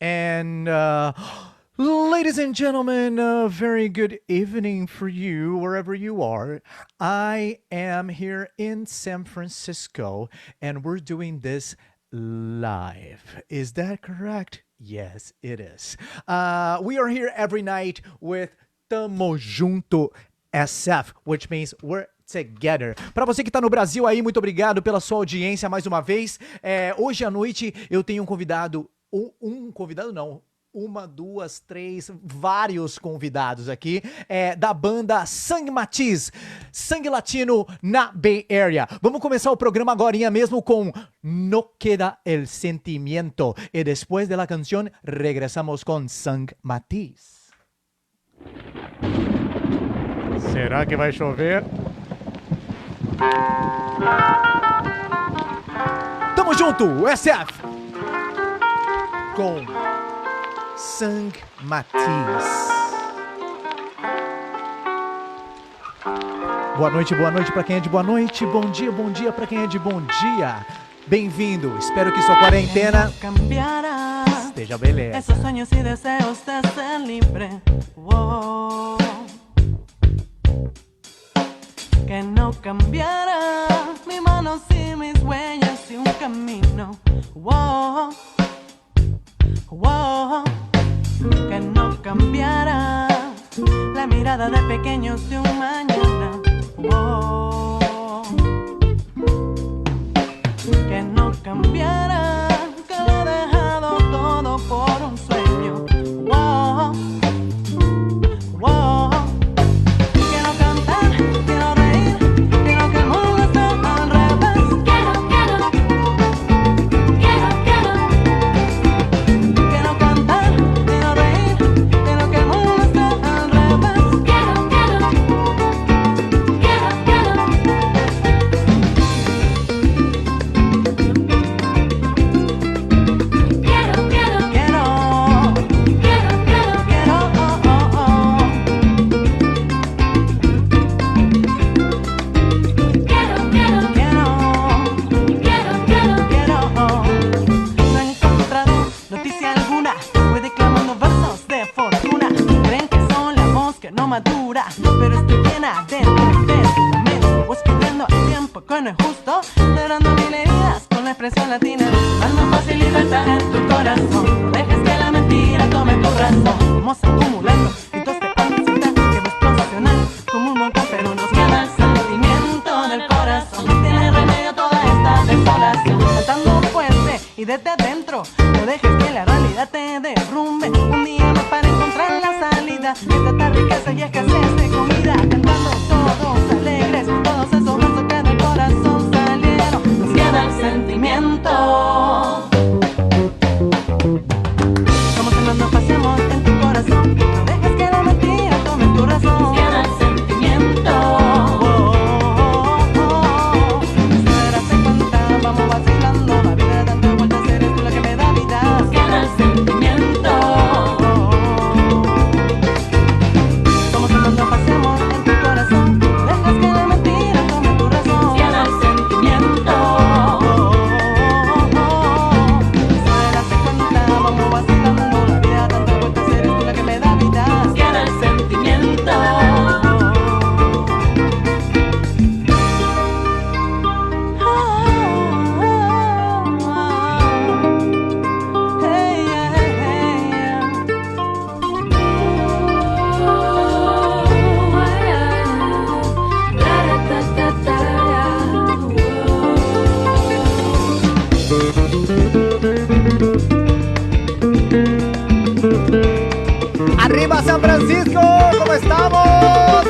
And ladies and gentlemen, a very good evening for you wherever you are. I am here in San Francisco and we're doing this live. Is that correct? Yes, it is. We are here every night with Tamo Junto SF, which means we're together. Para você que está no Brasil aí, muito obrigado pela sua audiência mais uma vez. Hoje à noite eu tenho um convidado, um convidado não, uma, duas, três, vários convidados aqui da banda Sangue Matiz, Sangue Latino na Bay Area. Vamos começar o programa agorinha mesmo com No Queda el Sentimiento. E depois da canção, regresamos com Sangue Matiz. Será que vai chover? Tamo junto, SF! Com Sangue Matiz. Boa noite para quem é de boa noite. Bom dia para quem é de bom dia. Bem-vindo. Espero que sua quarentena esteja beleza. Esos sueños y deseos de ser libre. Wow. Que no cambiara mis manos y mis huellas y un camino. Wow. Wow. Que no cambiara la mirada de pequeños de un mañana. Wow. Que no cambiara, que lo he dejado todo por un sueño. Wow. Wow. Quiero cantar, quiero reír, quiero que el mundo esté al revés. Quiero cantar, quiero reír, quiero que el mundo esté al revés. No he encontrado noticia alguna, voy declamando versos de fortuna. Creen que son la voz que no madura, pero estoy llena de pensamiento. Voy escribiendo el tiempo que no es justo, cerrando mil heridas con la expresión latina. Alma, paz y libertad en tu corazón, no dejes que la mentira tome tu razón. Vamos acumulando gritos de ansiedad que va a explosionar como un volcán, pero nos queda el sentimiento del corazón. No tiene remedio toda esta desolación, saltando fuerte y desde adentro. No dejes que la realidad te derrumbe. Un día más para encontrar la salida de tanta riqueza y escasez de comida. Cantando todos alegres, todos esos versos que del corazón salieron. Nos queda el sentimiento. Como si nos pasemos en tu corazón. No dejes que la mentira tome tu razón. Nos queda el sentimiento. Espera, se cuenta, vamos vacilando. La vida dando vueltas, eres tú la que me da vida. Nos queda el sentimiento. Como si nos pasemos en tu corazón. No dejes que la mentira tome tu razón. Nos queda el sentimiento. Espera, se cuenta, vamos vacilando. La vida dando vueltas, eres tú la que me da vida. Nos queda el sentimiento. Arriba San Francisco, ¿cómo estamos?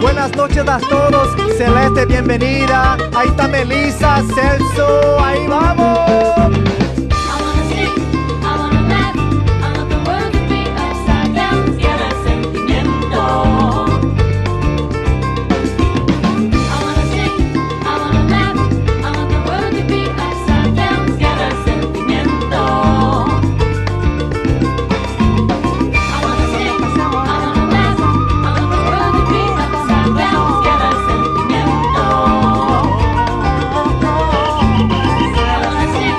Buenas noches a todos, Celeste, bienvenida. Ahí está Melissa, Celso, ahí vamos. I wanna sing, I wanna laugh, I want the world to be upside down. Nos queda el sentimiento. I wanna sing, I wanna laugh, I want the world to be upside down. Nos queda el sentimiento. I wanna sing, I wanna laugh, I want the world to be upside down. Nos queda el sentimiento. I wanna sing,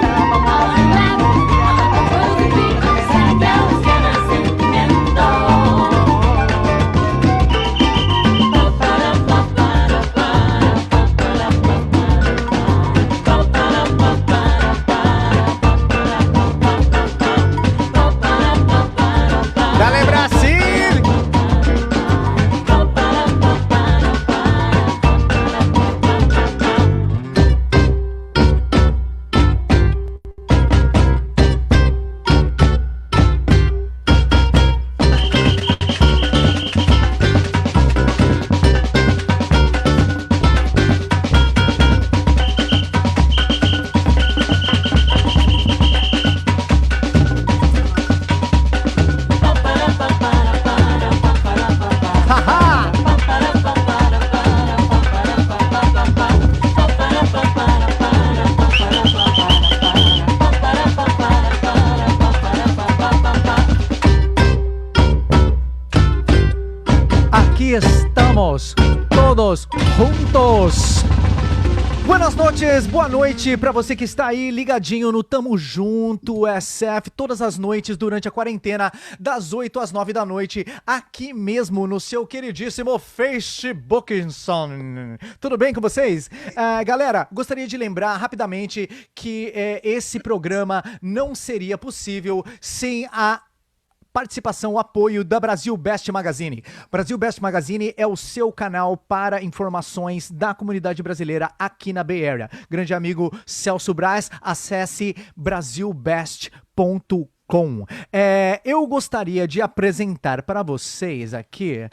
todos juntos. Buenas noites, boa noite pra você que está aí ligadinho no Tamo Junto SF todas as noites durante a quarentena, das 8 às 9 da noite, aqui mesmo no seu queridíssimo Facebook. Tudo bem com vocês? Galera, gostaria de lembrar rapidamente que esse programa não seria possível sem a participação, o apoio da Brasil Best Magazine. Brasil Best Magazine é o seu canal para informações da comunidade brasileira aqui na Bay Area. Grande amigo Celso Braz, acesse brasilbest.com. Eu gostaria de apresentar para vocês aqui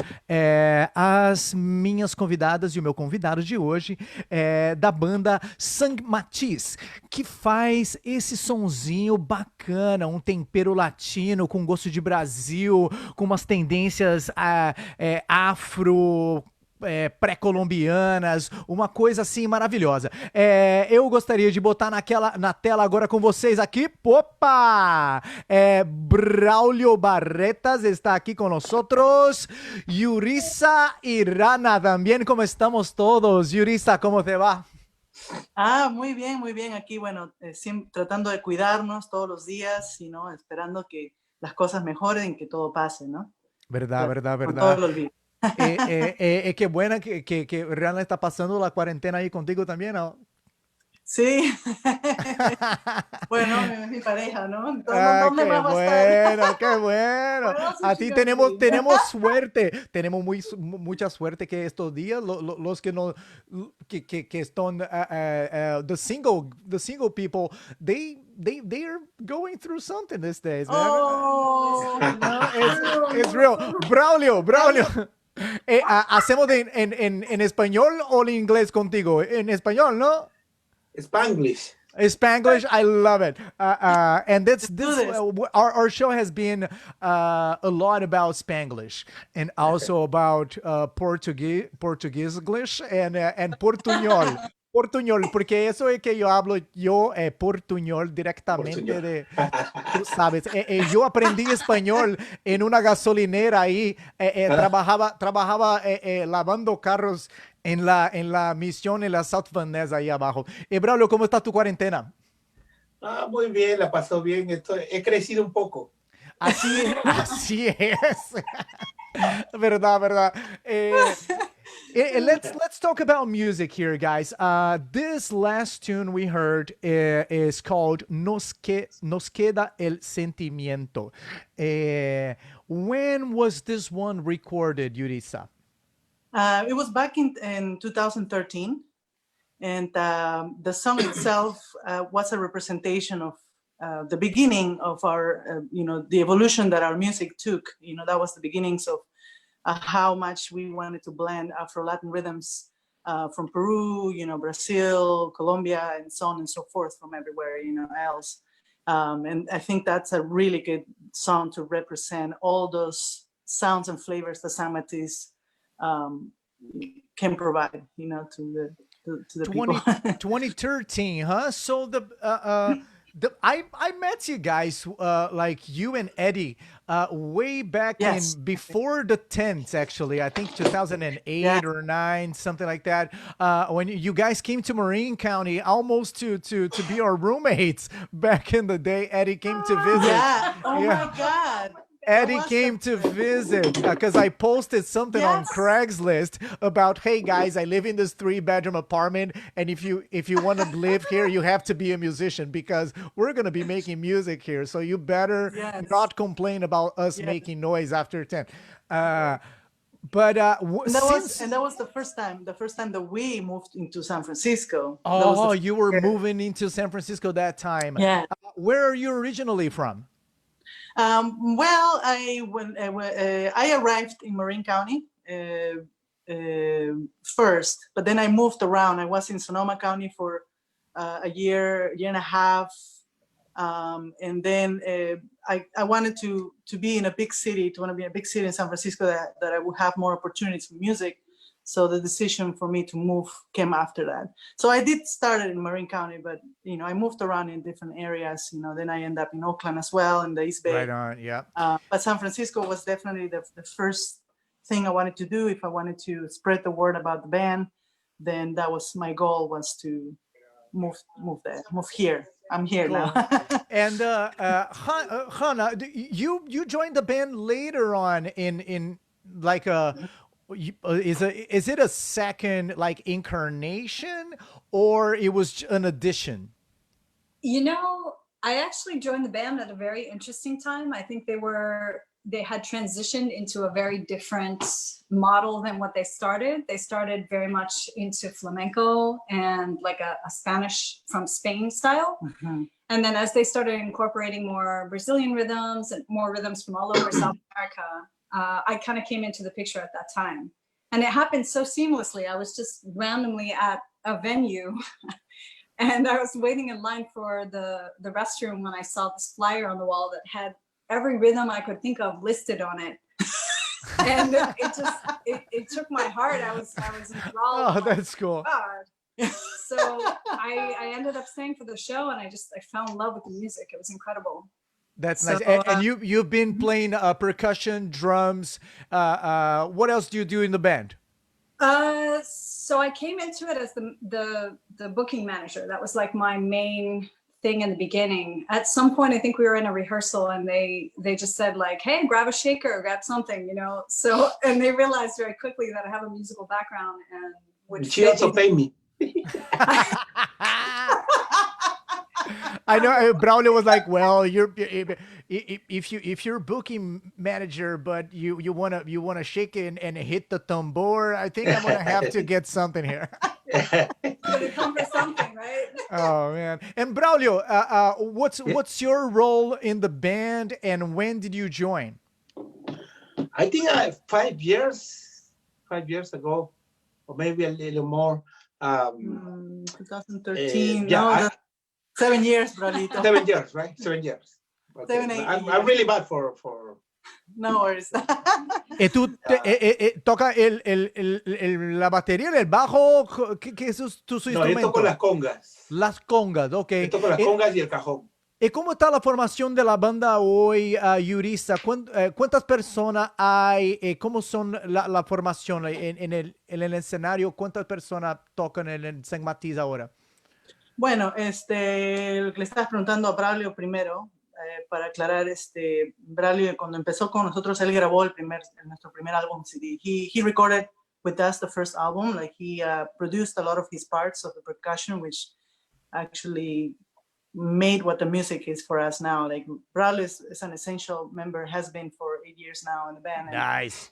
as minhas convidadas e o meu convidado de hoje da banda Matiz, que faz esse sonzinho bacana, um tempero latino com gosto de Brasil, com umas tendências afro, pré-colombianas, uma coisa assim maravilhosa. Eu gostaria de botar na tela agora com vocês aqui, opa! Braulio Barretas está aqui com nós, Yuriza y Rana también. ¿Cómo estamos todos? Yuriza, ¿cómo te va? Muy bien. Aquí, bueno, tratando de cuidarnos todos los días y no esperando que las cosas mejoren, que todo pase, ¿no? Verdad. Con todo el olvido. Qué buena que Rana está pasando la cuarentena ahí contigo también, ¿no? Sí. Bueno, es mi pareja, ¿no? Entonces, ¿dónde vamos a estar? Qué bueno. A ti tenemos suerte, tenemos mucha suerte que estos días los que no que están the single people they're going through something these days, man. Oh, It's real. Braulio. ¿Hacemos en español o en inglés contigo? En español, ¿no? Spanglish. Spanglish, I love it. And this our show has been a lot about Spanglish and also about Portuguese English and Portuñol. Portuñol, porque eso es que yo hablo portuñol directamente de, tú sabes, yo aprendí español en una gasolinera ahí, trabajaba lavando carros en la misión en la South Van Ness ahí abajo. Braulio, ¿cómo está tu cuarentena? Muy bien, la pasó bien. He crecido un poco. Así es. Verdad. Let's talk about music here, guys. This last tune we heard is called Nos Queda el Sentimiento. When was this one recorded, Yuriza? It was back in 2013, and the song itself was a representation of the beginning of our, the evolution that our music took. That was the beginnings of how much we wanted to blend Afro-Latin rhythms from Peru, Brazil, Colombia, and so on and so forth from everywhere, else. And I think that's a really good song to represent all those sounds and flavors that San Matiz can provide, to the people. 2013, huh? So I met you guys, like you and Eddie, way back in before the 10s, actually. I think 2008 or 9, something like that. When you guys came to Marin County, almost to be our roommates back in the day. Eddie came to visit. Yeah. My God. Eddie came to visit because I posted something on Craigslist about, hey guys, I live in this 3-bedroom apartment, and if you want to live here, you have to be a musician because we're gonna be making music here. So you better not complain about us making noise after 10. That was the first time that we moved into San Francisco. Oh, you were moving into San Francisco that time. Yeah. Where are you originally from? Well, I arrived in Marin County first, but then I moved around. I was in Sonoma County for a year and a half, and then I wanted to be in a big city. To want to be in a big city in San Francisco that I would have more opportunities for music. So the decision for me to move came after that. So I did start in Marin County, but I moved around in different areas. Then I ended up in Oakland as well, in the East Bay. Right on, yeah. But San Francisco was definitely the first thing I wanted to do. If I wanted to spread the word about the band, then that was my goal, was to move here. I'm here Cool. now. And Hannah, you joined the band later on in like is it a second like incarnation, or it was an addition? You know, I actually joined the band at a very interesting time. I think they had transitioned into a very different model than what they started. They started very much into flamenco and like a Spanish from Spain style. Mhm. And then as they started incorporating more Brazilian rhythms and more rhythms from all over South America, I kind of came into the picture at that time. And it happened so seamlessly. I was just randomly at a venue and I was waiting in line for the restroom when I saw this flyer on the wall that had every rhythm I could think of listed on it. And it took my heart. I was enthralled. Oh, that's cool. God. So I ended up staying for the show, and I fell in love with the music. It was incredible. That's So, nice. And you've been playing percussion, drums. What else do you do in the band? So I came into it as the booking manager. That was like my main thing in the beginning. At some point, I think we were in a rehearsal, and they just said like, "Hey, grab a shaker, grab something," you know. So, and they realized very quickly that I have a musical background and would. She also paid me. I know Braulio was like, "Well, if you're booking manager, but you wanna shake it and hit the tambor, I think I'm gonna have to get something here." Gonna come for something, right? Oh man! And Braulio, what's your role in the band, and when did you join? I think 5 years ago, or maybe a little more. 2013. Yeah, 7 years, Braulito. 7 years, right? 7 years. Okay. 7, 8 I'm years. really bad for. No worries. ¿Y tú toca la batería, el bajo? ¿Qué es tu No, yo instrumento? toco las congas. Las congas, ok. Yo toco las congas y el cajón. ¿Y cómo está la formación de la banda hoy, Yuriza? ¿Cuántas personas hay? ¿Cómo son la formación en el escenario? ¿Cuántas personas tocan en el San Matiz ahora? Bueno, lo que le estabas preguntando a Braulio primero, para aclarar, Braulio cuando empezó con nosotros, él grabó nuestro primer álbum CD. He recorded with us the first album, like he produced a lot of his parts of the percussion, which actually made what the music is for us now. Like Braulio is an essential member, has been for 8 years now in the band. And, Nice.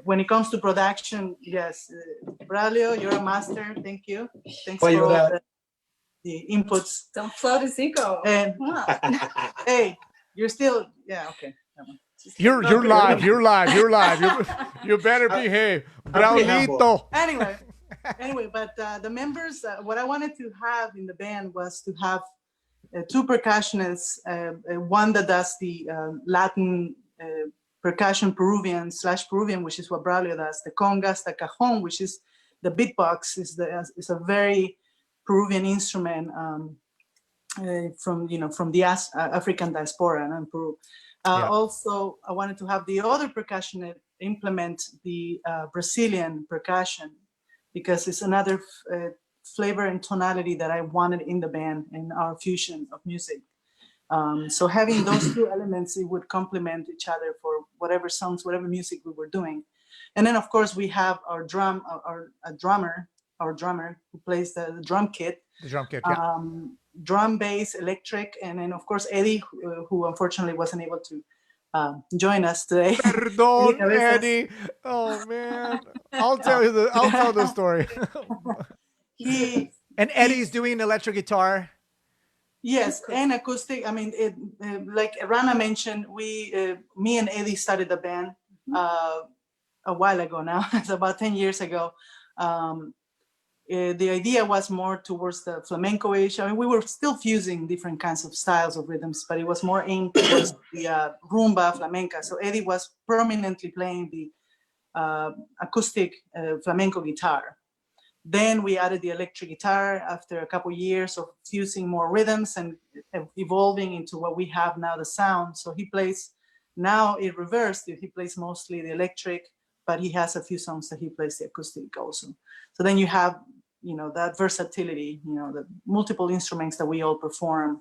when it comes to production, yes, Braulio, you're a master. Thank you. Thanks for all the inputs. Don't float a Zico. And hey, you're still, yeah, okay. You're live. You're live. You better behave, Braulito. Anyway, but the members, what I wanted to have in the band was to have 2 percussionists, one that does the Latin percussion, Peruvian, which is what Braulio does, the congas, the cajon, which is the beatbox, is a very Peruvian instrument from the African diaspora and Peru. Also, I wanted to have the other percussion implement the Brazilian percussion, because it's another flavor and tonality that I wanted in the band, in our fusion of music. So having those 2 elements, it would complement each other for whatever songs, whatever music we were doing. And then, of course, we have our drummer who plays the drum kit. The drum kit, yeah. Drum, bass, electric, and then, of course, Eddie, who unfortunately wasn't able to join us today. Perdón, Eddie. Oh man, I'll tell the story. And Eddie's doing electric guitar. Yes, and acoustic. I mean, like Rana mentioned, me and Eddie started the band a while ago now. It's about 10 years ago. The idea was more towards the flamenco-ish. I mean, we were still fusing different kinds of styles of rhythms, but it was more aimed towards the rumba, flamenca. So Eddie was prominently playing the acoustic flamenco guitar. Then we added the electric guitar after a couple years of fusing more rhythms and evolving into what we have now, the sound. So he plays Now it reversed. He plays mostly the electric, but he has a few songs that he plays the acoustic also. So then you have, that versatility, the multiple instruments that we all perform.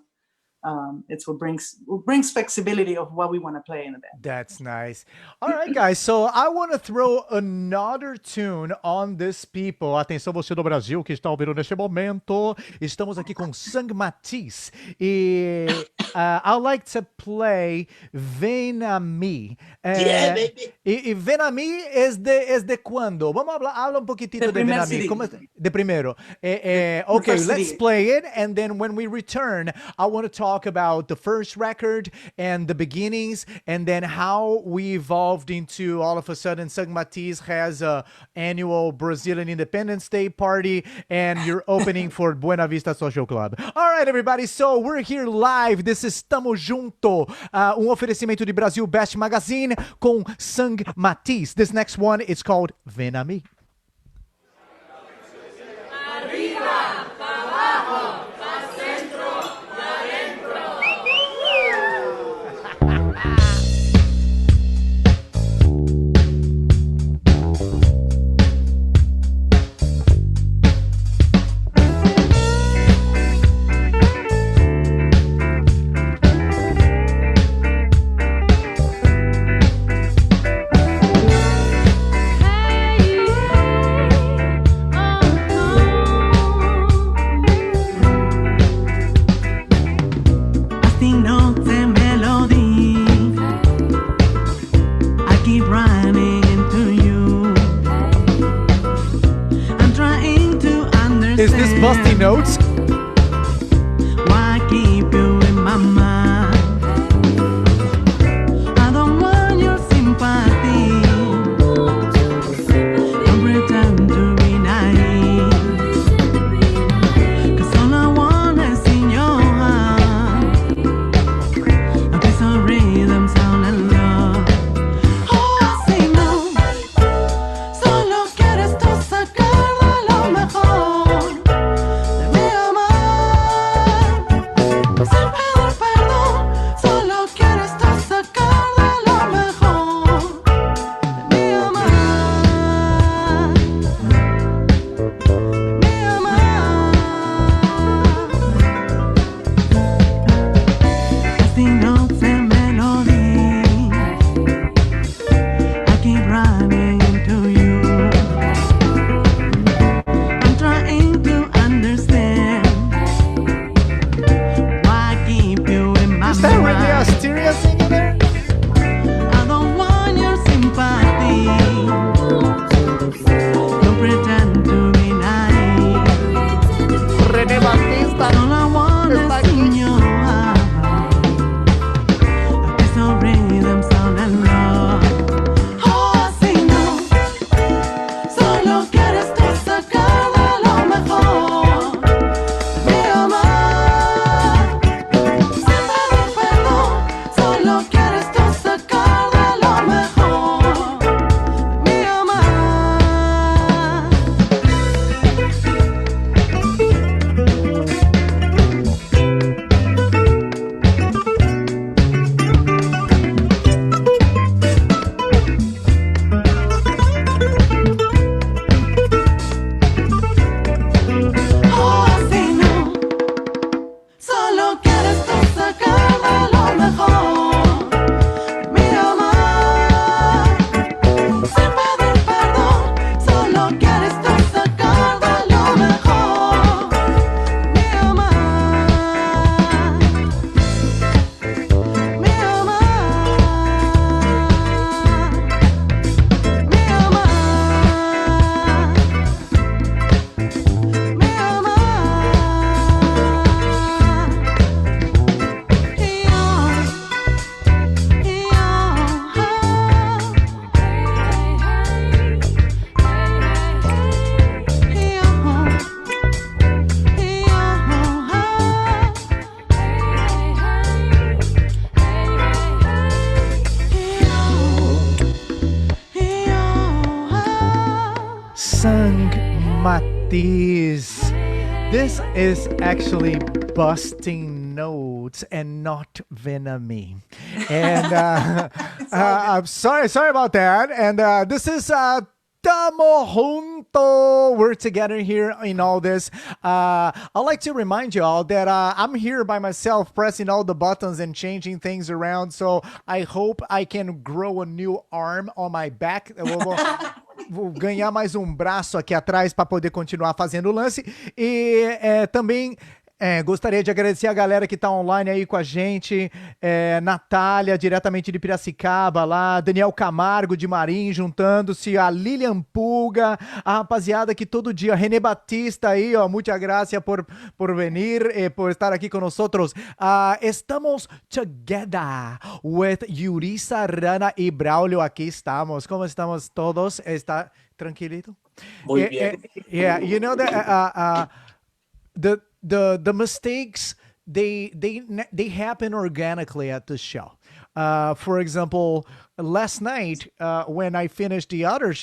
It's what brings flexibility of what we want to play in the band. That's nice. All right, guys. So I want to throw another tune on this people. Atenção, você do Brasil que está ouvindo neste momento. Estamos aqui com Matiz. E I'd like to play Vem a mí. Yeah, baby. E Vem a mí es de cuando? Vamos habla un poquitito de Vem a mí. De primero. Okay, let's play it. And then when we return, I want to talk about the first record and the beginnings, and then how we evolved into all of a sudden Matiz has a annual Brazilian Independence Day party, and you're opening for Buena Vista Social Club. All right, everybody. So we're here live. This is Tamo Junto, oferecimento de Brasil Best Magazine com Matiz. This next one is called Vem a mí. Is this busty notes? Why keep you in my mind? I don't want your sympathy. Don't pretend to be naive. 'Cause all I want is in your heart a piece of rhythm, sound and love. Oh, así no. Solo quieres tú sacar de lo mejor. Matiz. This is actually busting notes and not Venami. And I'm sorry about that. And this is Tamo junto. We're together here in all this. I'd like to remind you all that I'm here by myself pressing all the buttons and changing things around. So I hope I can grow a new arm on my back. Vou ganhar mais um braço aqui atrás para poder continuar fazendo o lance. E também gostaria de agradecer a galera que tá online aí com a gente. Natália, diretamente de Piracicaba lá. Daniel Camargo de Marim, juntando-se. A Lilian Pulga. A rapaziada que todo dia. René Batista aí, ó. Muchas gracias por venir, por estar aqui com nosotros. Estamos together with Yuriza, Rana y Braulio. Aquí estamos. ¿Cómo estamos todos? ¿Está tranquilito? Muy bien. Yeah, you know that the mistakes they happen organically at the show. For example, last night when I finished the other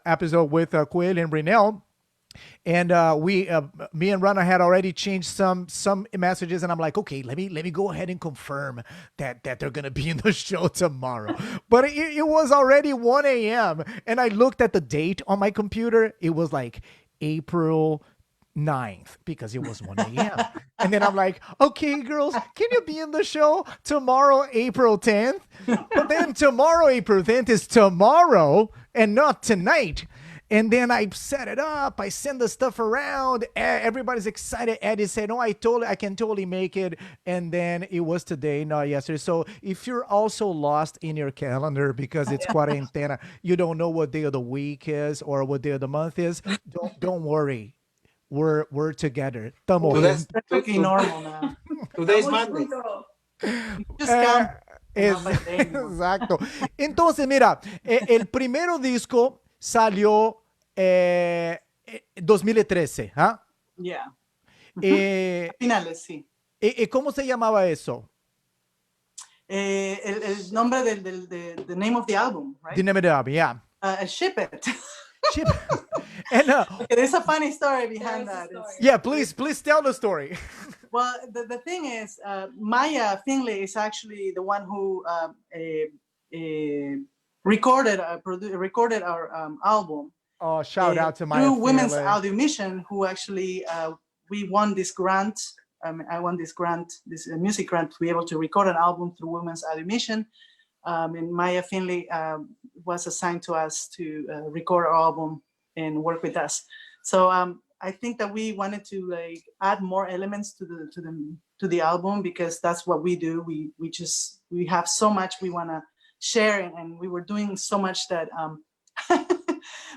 episode with Coelho and Brunel, and me and Rana had already changed some messages, and I'm like, okay, let me go ahead and confirm that they're gonna be in the show tomorrow. But it was already 1 a.m. and I looked at the date on my computer. It was like April 9th because it was 1 a.m. And then I'm like, okay, girls, can you be in the show tomorrow, April 10th? But then tomorrow, April 10th is tomorrow and not tonight. And then I set it up. I send the stuff around. Everybody's excited. Eddie said, no, I can totally make it. And then it was today, not yesterday. So if you're also lost in your calendar because it's quarantena, you don't know what day of the week is or what day of the month is, don't worry. We're together. Tamo Today's, junto. Perfectly normal now. today's Monday. Just count. Exacto. Entonces, mira, el primero disco salió 2013, ¿ah? Yeah. Eh, Finales, sí. ¿Cómo se llamaba eso? El nombre the name of the album, right? The name of the album, yeah. Ship It. Chip. And There's a funny story behind There's a that. story. yeah, please tell the story. Well, the thing is, Maya Finley is actually the one who recorded our album. Oh, shout out to Maya through Women's Finley. Audio Mission, who actually we won this grant. I won this grant, this music grant, to be able to record an album through Women's Audio Mission. And Maya Finley was assigned to us to record our album and work with us. So I think that we wanted to like add more elements to the album because that's what we do. We have so much we want to share, and we were doing so much that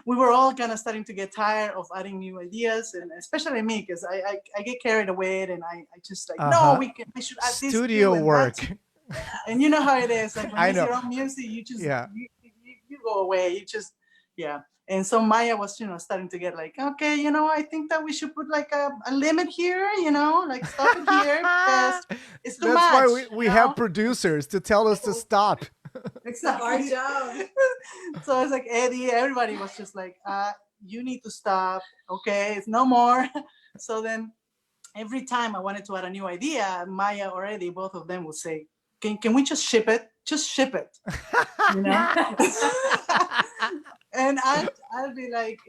we were all kind of starting to get tired of adding new ideas, and especially me because I get carried away and I just like no, we should add this Studio and work. that. And you know how it is. Like when I it's know. your own music, you just Yeah. you go away. You just And so Maya was starting to get like, okay, I think that we should put like a limit here, like stop it here because it's too That's much. why we have producers to tell us to stop. It's a hard job. So I was like, Eddie, everybody was just like, you need to stop. Okay, it's no more. So then every time I wanted to add a new idea, Maya or Eddie, both of them would say, can we just ship it? Just ship it. And I'd be like,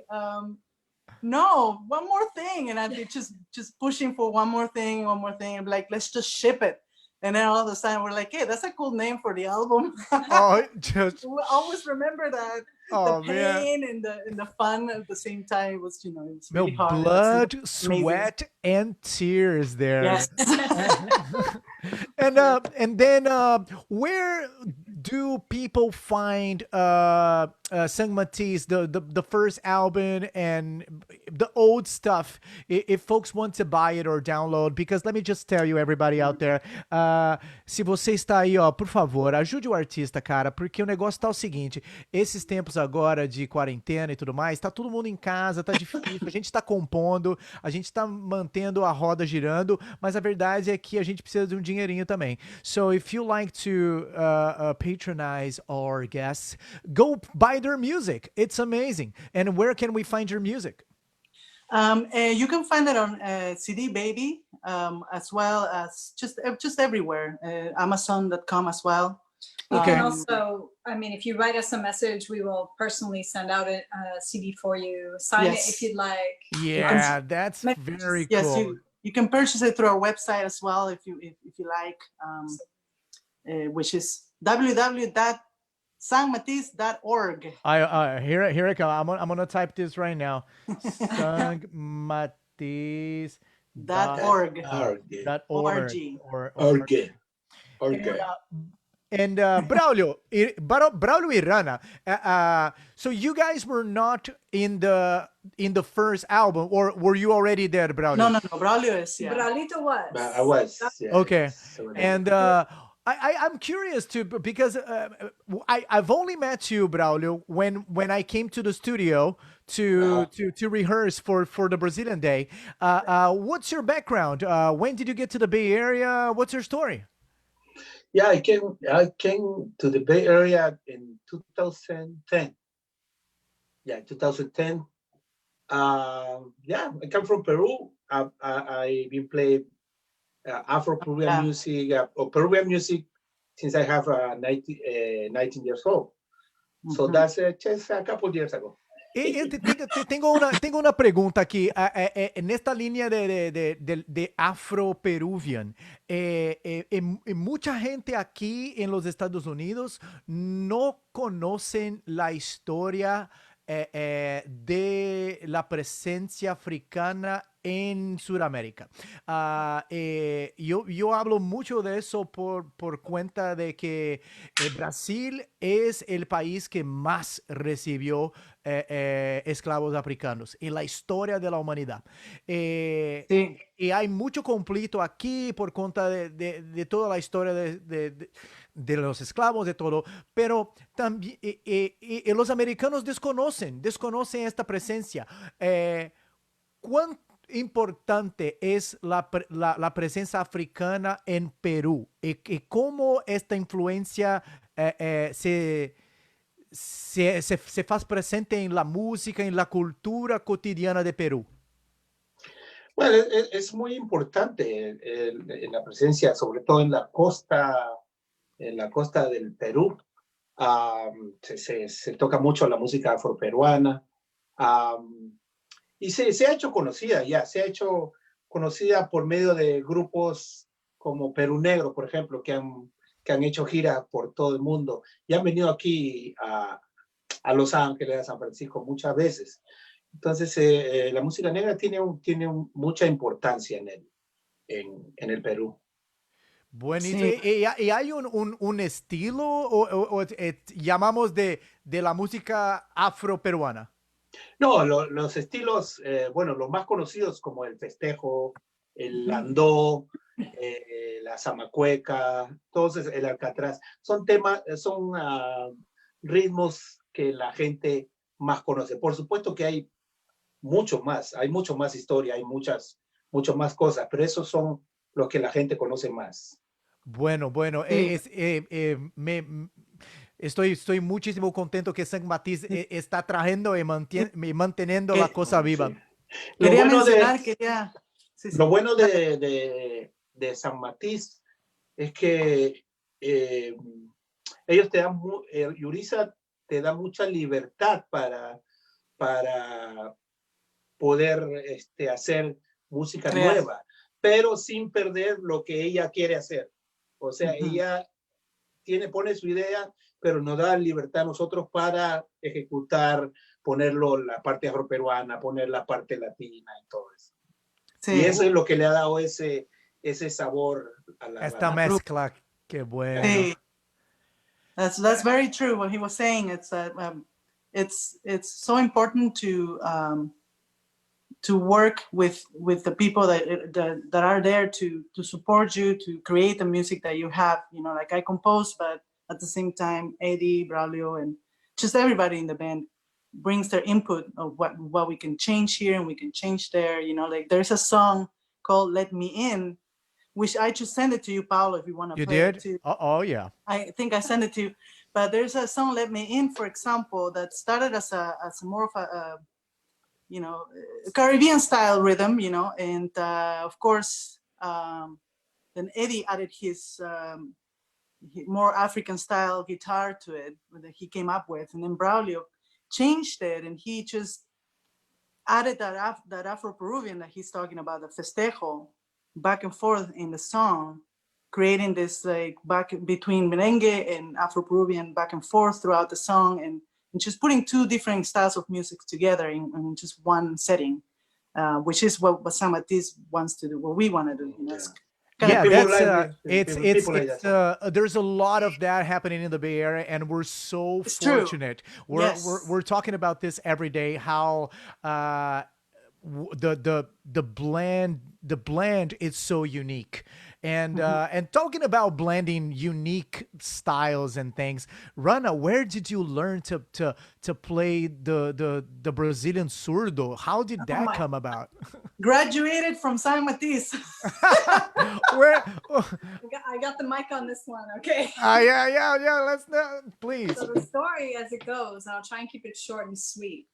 no, one more thing. And I'd be just pushing for one more thing. And be like, let's just ship it. And then all of a sudden we're like, hey, that's a cool name for the album. Oh, just We'll always remember that. oh The man. pain and the fun at the same time. It was, it was No really hard. blood, It's amazing. sweat, and tears there. Yes. And then where do people find Sang Matiz, the first album and the old stuff, if folks want to buy it or download? Because let me just tell you, everybody out there, se você está aí, ó, por favor, ajude o artista, cara, porque o negócio tá o seguinte, esses tempos agora de quarentena e tudo mais, tá todo mundo em casa, tá difícil, a gente tá compondo, a gente tá mantendo a roda girando, mas a verdade é que a gente precisa de um dinheirinho também. So if you like to patronize our guests, go buy their music. It's amazing. And where can we find your music? You can find it on CD Baby, as well as just everywhere. Amazon.com as well. You can Okay. also, I mean, if you write us a message, we will personally send out a CD for you. Sign it Yes. if you'd like. Yeah, that's very Yes, cool. you can purchase it through our website as well if you like, which is www.sangmatiz.org. Here I come. I'm gonna type this right now. Sangmatiz .org. dot org ORG. or Okay. and, Okay. Braulio, Braulio y Rana. So you guys were not in the first album, or were you already there, Braulio? No. Braulio is, yeah. Braulito was. I was. Yeah, Okay, so- and I'm curious too because I've only met you, Braulio, when I came to the studio to rehearse for the Brazilian Day. What's your background? When did you get to the Bay Area? What's your story? Yeah, I came to the Bay Area in 2010. Yeah, 2010. Yeah, I come from Peru. I've been playing Afro Peruvian music or Peruvian music since I have 19 years old. So that's just a couple of years ago. Tengo una pregunta aquí. En esta línea de Afro-Peruvian, mucha gente aquí en los Estados Unidos no conocen la historia de la presencia africana en Sudamérica. Yo hablo mucho de eso por cuenta de que Brasil es el país que más recibió esclavos africanos en la historia de la humanidad. Sí. Y hay mucho conflicto aquí por cuenta de toda la historia de los esclavos, de todo, pero también los americanos desconocen esta presencia. ¿Cuán importante es la presencia africana en Perú? ¿Y cómo esta influencia se faz presente en la música, en la cultura cotidiana de Perú? Bueno, es muy importante la presencia, sobre todo en la costa del Perú. Se toca mucho la música afroperuana. Y se ha hecho conocida ya, se ha hecho conocida por medio de grupos como Perú Negro, por ejemplo, que han hecho gira por todo el mundo y han venido aquí a Los Ángeles, a San Francisco muchas veces. Entonces, la música negra tiene mucha importancia en el Perú. Buenísimo. Sí. ¿Y hay un estilo o llamamos de la música afroperuana? No, los estilos, bueno, los más conocidos como el festejo, el landó, la zamacueca, todos el alcatraz, son ritmos que la gente más conoce. Por supuesto que hay mucho más historia, hay mucho más cosas, pero esos son los que la gente conoce más. Bueno, Sí. estoy muchísimo contento que San Matiz está trayendo y manteniendo la cosa viva. Sí. Quería Lo bueno bueno de San Matiz es que ellos te dan, Yuriza te da mucha libertad para poder hacer música nueva, pero sin perder lo que ella quiere hacer. O sea, ella pone su idea, pero nos da libertad a nosotros para ejecutar, ponerlo la parte afroperuana, poner la parte latina y todo eso. Sí. Y eso es lo que le ha dado ese sabor a la Esta mezcla, qué bueno. Sí. That's very true. What he was saying, it's so important to work with the people that are there to support you, to create the music that you have. You know, like I compose, but at the same time, Eddie, Braulio, and just everybody in the band brings their input of what we can change here and we can change there. You know, like there's a song called "Let Me In," which I just send it to you, Paolo, if you want to play it too. Oh, yeah. I think I sent it to you. But there's a song, "Let Me In," for example, that started as more of a Caribbean style rhythm, and of course, then Eddie added his more African style guitar to it that he came up with, and then Braulio changed it, and he just added that Afro-Peruvian that he's talking about, the festejo, back and forth in the song, creating this like back between merengue and Afro-Peruvian back and forth throughout the song, and just putting two different styles of music together in just one setting, which is what San Matiz wants to do, what we want to do. Yeah, People that's like it. People like that. there's a lot of that happening in the Bay Area, and we're so It's true. fortunate. Yes. We're talking about this every day. How the blend is so unique, and talking about blending unique styles and things. Rana, where did you learn to play the Brazilian surdo? How did that come about? Graduated from San Matiz. Where? I got the mic on this one, okay? Yeah. Let's please. So the story, as it goes, and I'll try and keep it short and sweet.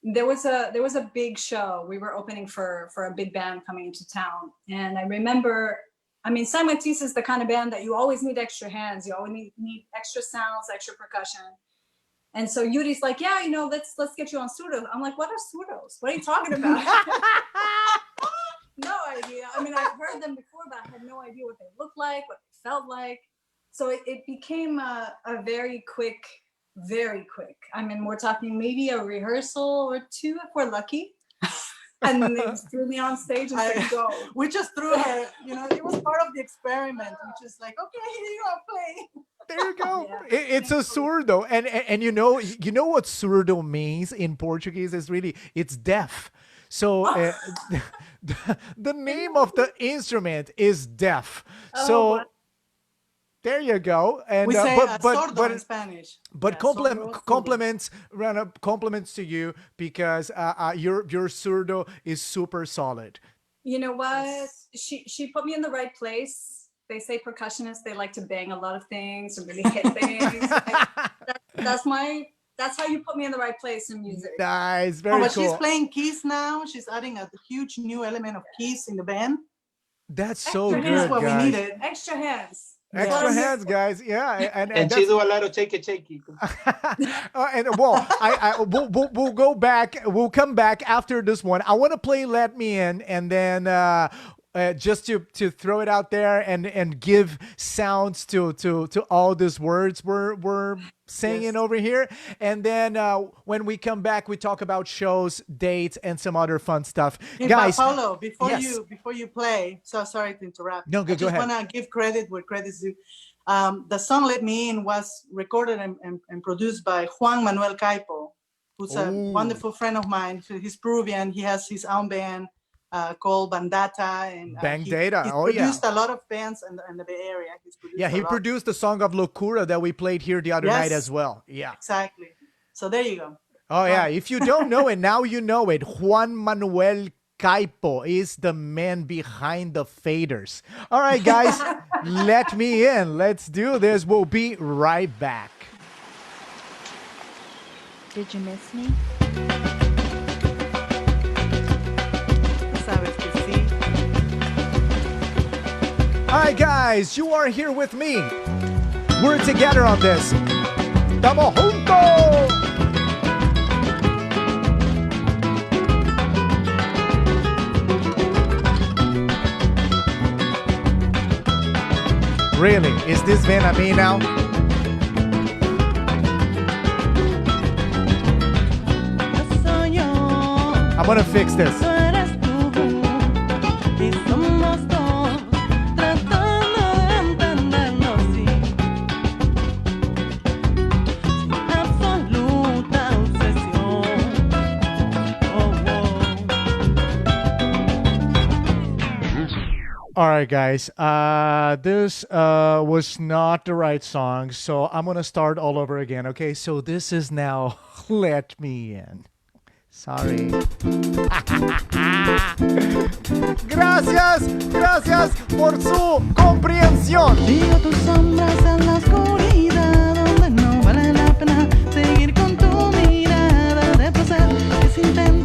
There was a big show. We were opening for a big band coming into town, and I remember. I mean, San Matiz is the kind of band that you always need extra hands. You always need extra sounds, extra percussion. And so Yuri's like, yeah, let's get you on surdos. I'm like, what are surdos? What are you talking about? No idea. I mean, I've heard them before, but I had no idea what they looked like, what they felt like. So it became a very quick. I mean, we're talking maybe a rehearsal or two if we're lucky. And then they just threw me on stage and said, go. We just threw her, it was part of the experiment. We just like, okay, here you go, play. There you go. Yeah. It's a surdo, and you know what surdo means in Portuguese is it's deaf. So the name of the instrument is deaf. So wow. there you go. And We say sordo in Spanish. But Yeah, compliments to you, because your surdo is super solid. You know what? She put me in the right place. They say percussionists, they like to bang a lot of things and really hit things. That's how you put me in the right place in music. Nice, very But cool. she's playing keys now. She's adding a huge new element of keys in the band. That's so Extra good, hands, what we guys. needed. Extra hands. Extra hands, guys. Yeah, and And she that's, do a lot of shake it. and well, we'll go back. We'll come back after this one. I want to play "Let Me In," and then just to throw it out there and give sounds to all these words we're saying over here. And then when we come back, we talk about shows, dates, and some other fun stuff. Hey, Guys, Paulo, before yes. you play, so sorry to interrupt. No, go I just ahead. want to give credit where credit's due. The song "Let Me In" was recorded and produced by Juan Manuel Caipo, who's a wonderful friend of mine. He's Peruvian. He has his own band called Bandata, and Bang he Data. produced a lot of bands in the Bay Area. He produced the song of Locura that we played here the other night as well. Yeah. Exactly. So there you go. Oh, yeah. If you don't know it, now you know it. Juan Manuel Caipo is the man behind the faders. All right, guys, let me in. Let's do this. We'll be right back. Did you miss me? Sabes que sí. All right, guys, you are here with me. We're together on this. ¡Estamos juntos! Really? Is this Ven a mí now? Soy yo, I'm gonna fix this. tú eres tú, y somos dos, tratando de entendernos, sí. Sin absoluta obsesión. Oh, All right, guys. This was not the right song, so I'm gonna start all over again. Okay, so this is now "Let Me In." Sorry. Gracias por su comprensión. sigo tus sombras en la oscuridad, donde no vale la pena seguir con tu mirada de placer que se intenta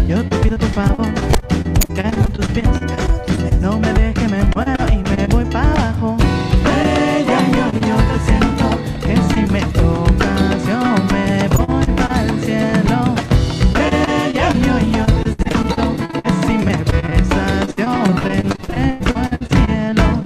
Yo te pido por favor, caigo en tus pies. No me dejes, me muero y me voy para abajo. Bella, yo te siento que si me tocas yo me voy para el cielo. Bella, yo te siento que si me besas yo te entrego al cielo.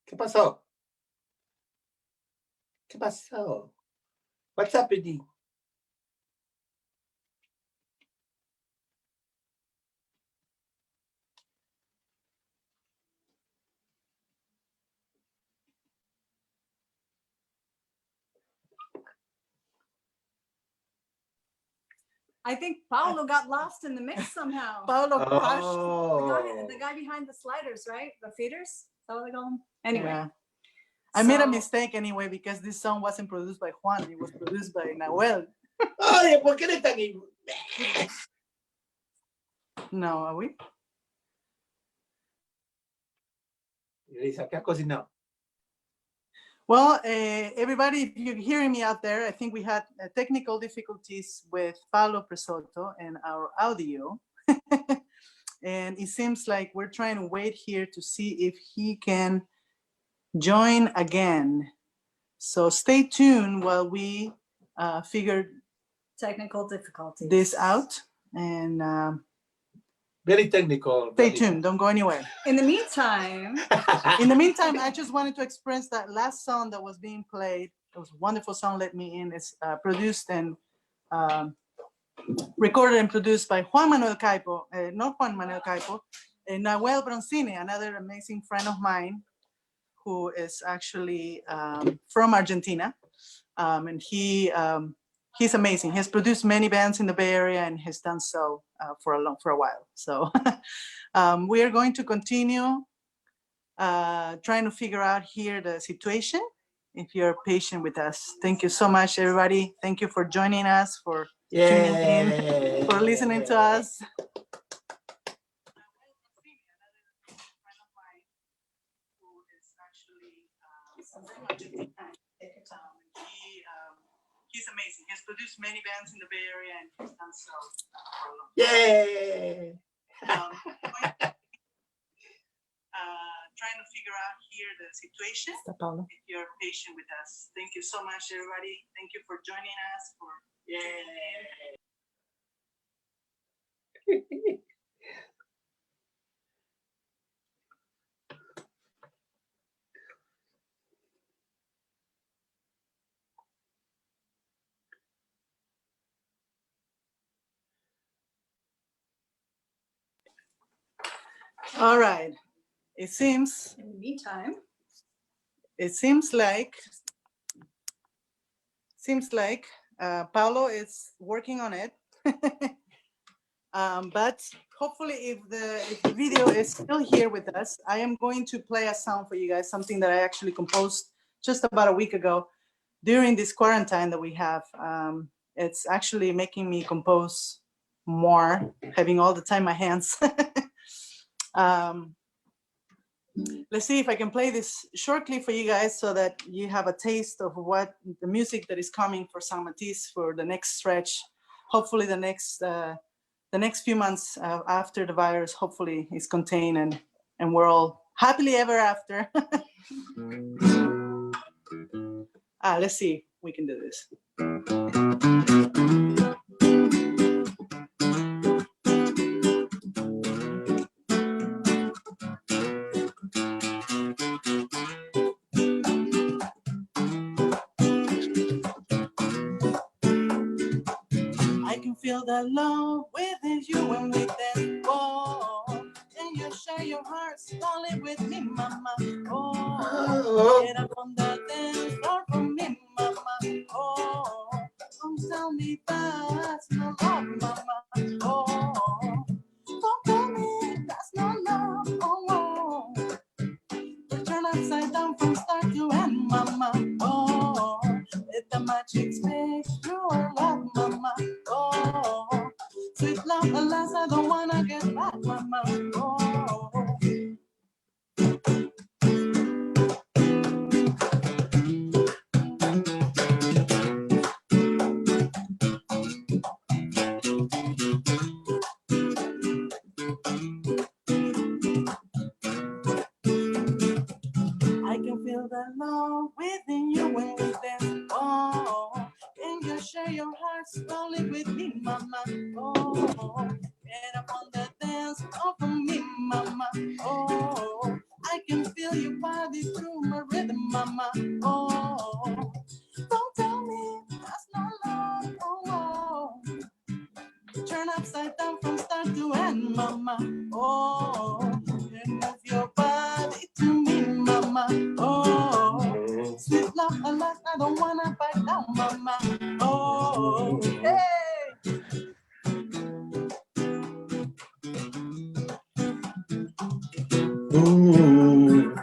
¿Qué pasó? ¿Qué pasó? What's happening? I think Paulo got lost in the mix somehow. Paulo crashed. The guy behind the sliders, right? The feeders? Is that what they call them? Anyway. Yeah. I made a So- mistake anyway because this song wasn't produced by Juan. It was produced by Nahuel. Oye, ¿por qué le están ahí? No, are we? Yuriza, ¿qué has cocinado? Well, everybody, if you're hearing me out there, I think we had technical difficulties with Paulo Presotto and our audio. And it seems like we're trying to wait here to see if he can join again. So stay tuned while we figure Technical difficulties. this out. And Very technical. stay tuned, don't go anywhere. In the meantime, In the meantime, I just wanted to express that last song that was being played. It was a wonderful song, Let Me In. It's produced and recorded and produced by Juan Manuel Caipo, not Juan Manuel Caipo, Nahuel Broncini, another amazing friend of mine who is actually from Argentina. And he's amazing. He's produced many bands in the Bay Area and has done so for a while. So we are going to continue trying to figure out here the situation. If you're patient with us, thank you so much, everybody. Thank you for joining us, for tuning in, for listening to us. He's amazing. He's produced many bands in the Bay Area and he's done so for a long Yeah. Trying to figure out here the situation. If you're patient with us, thank you so much, everybody. Thank you for joining us. All right. It seems in the meantime, like Paulo is working on it. But hopefully if the video is still here with us, I am going to play a song for you guys, something that I actually composed just about a week ago during this quarantine that we have. It's actually making me compose more, having all the time in my hands. Let's see if I can play this shortly for you guys so that you have a taste of what the music that is coming for San Matiz for the next stretch. Hopefully the next few months after the virus hopefully is contained and we're all happily ever after. Let's see, we can do this. I can feel the love within you when we dance. Oh, and you share your heart slowly with me, mama. Oh, get up on the dance floor for me, mama. Oh, don't tell me that's no love, mama. Oh, don't tell me that's no love. Oh, turn upside down from start to end, mama. Oh, let the magic speak your love, mama. Oh, sweet love, alas, I don't wanna get back, mama. Oh. I can feel the love within you when we dance. Oh, can you share your heart slowly with me, mama? Oh, get up on the dance floor for me, mama. Oh, I can feel your body through my rhythm, mama. Oh, don't tell me that's not love. Oh, turn upside down from start to end, mama. Oh, and move your body to me, mama. Oh, sweet love, alas, I don't wanna back down, mama. Oh, hey. Ooh.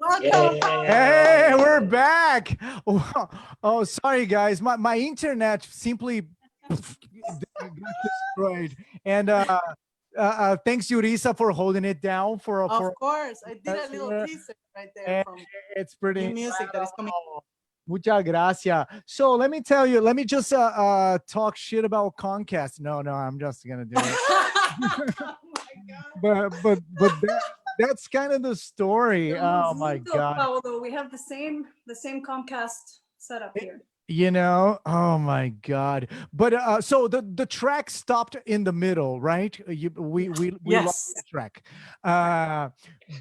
Welcome. Hey, we're back. Oh, sorry guys. My internet simply got destroyed. And thanks Yuriza for holding it down for Of course, I did a little Yeah. teaser right there And from it's pretty new music that is coming. incredible. Muchas gracias. So let me tell you, let me just talk shit about Comcast. No, I'm just gonna do it. Oh my God. But that's kind of the story. Oh my Zito, god. Paulo, we have the same Comcast setup here. You know, oh my god. But so the track stopped in the middle, right? We lost Yes. the track.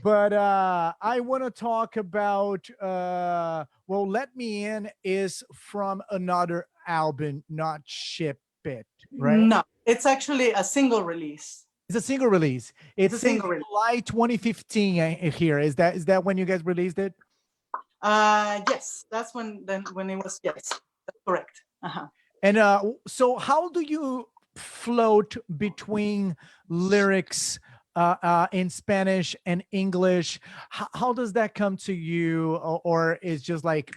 But I want to talk about well, Let Me In is from another album, not Ship It, right? No, it's actually a single release. It's a single release. It It's a says single release. July 2015 here. Is that when you guys released it? Yes, that's when it was. Yes, that's correct. And so how do you float between lyrics in Spanish and English? How does that come to you? Or is just like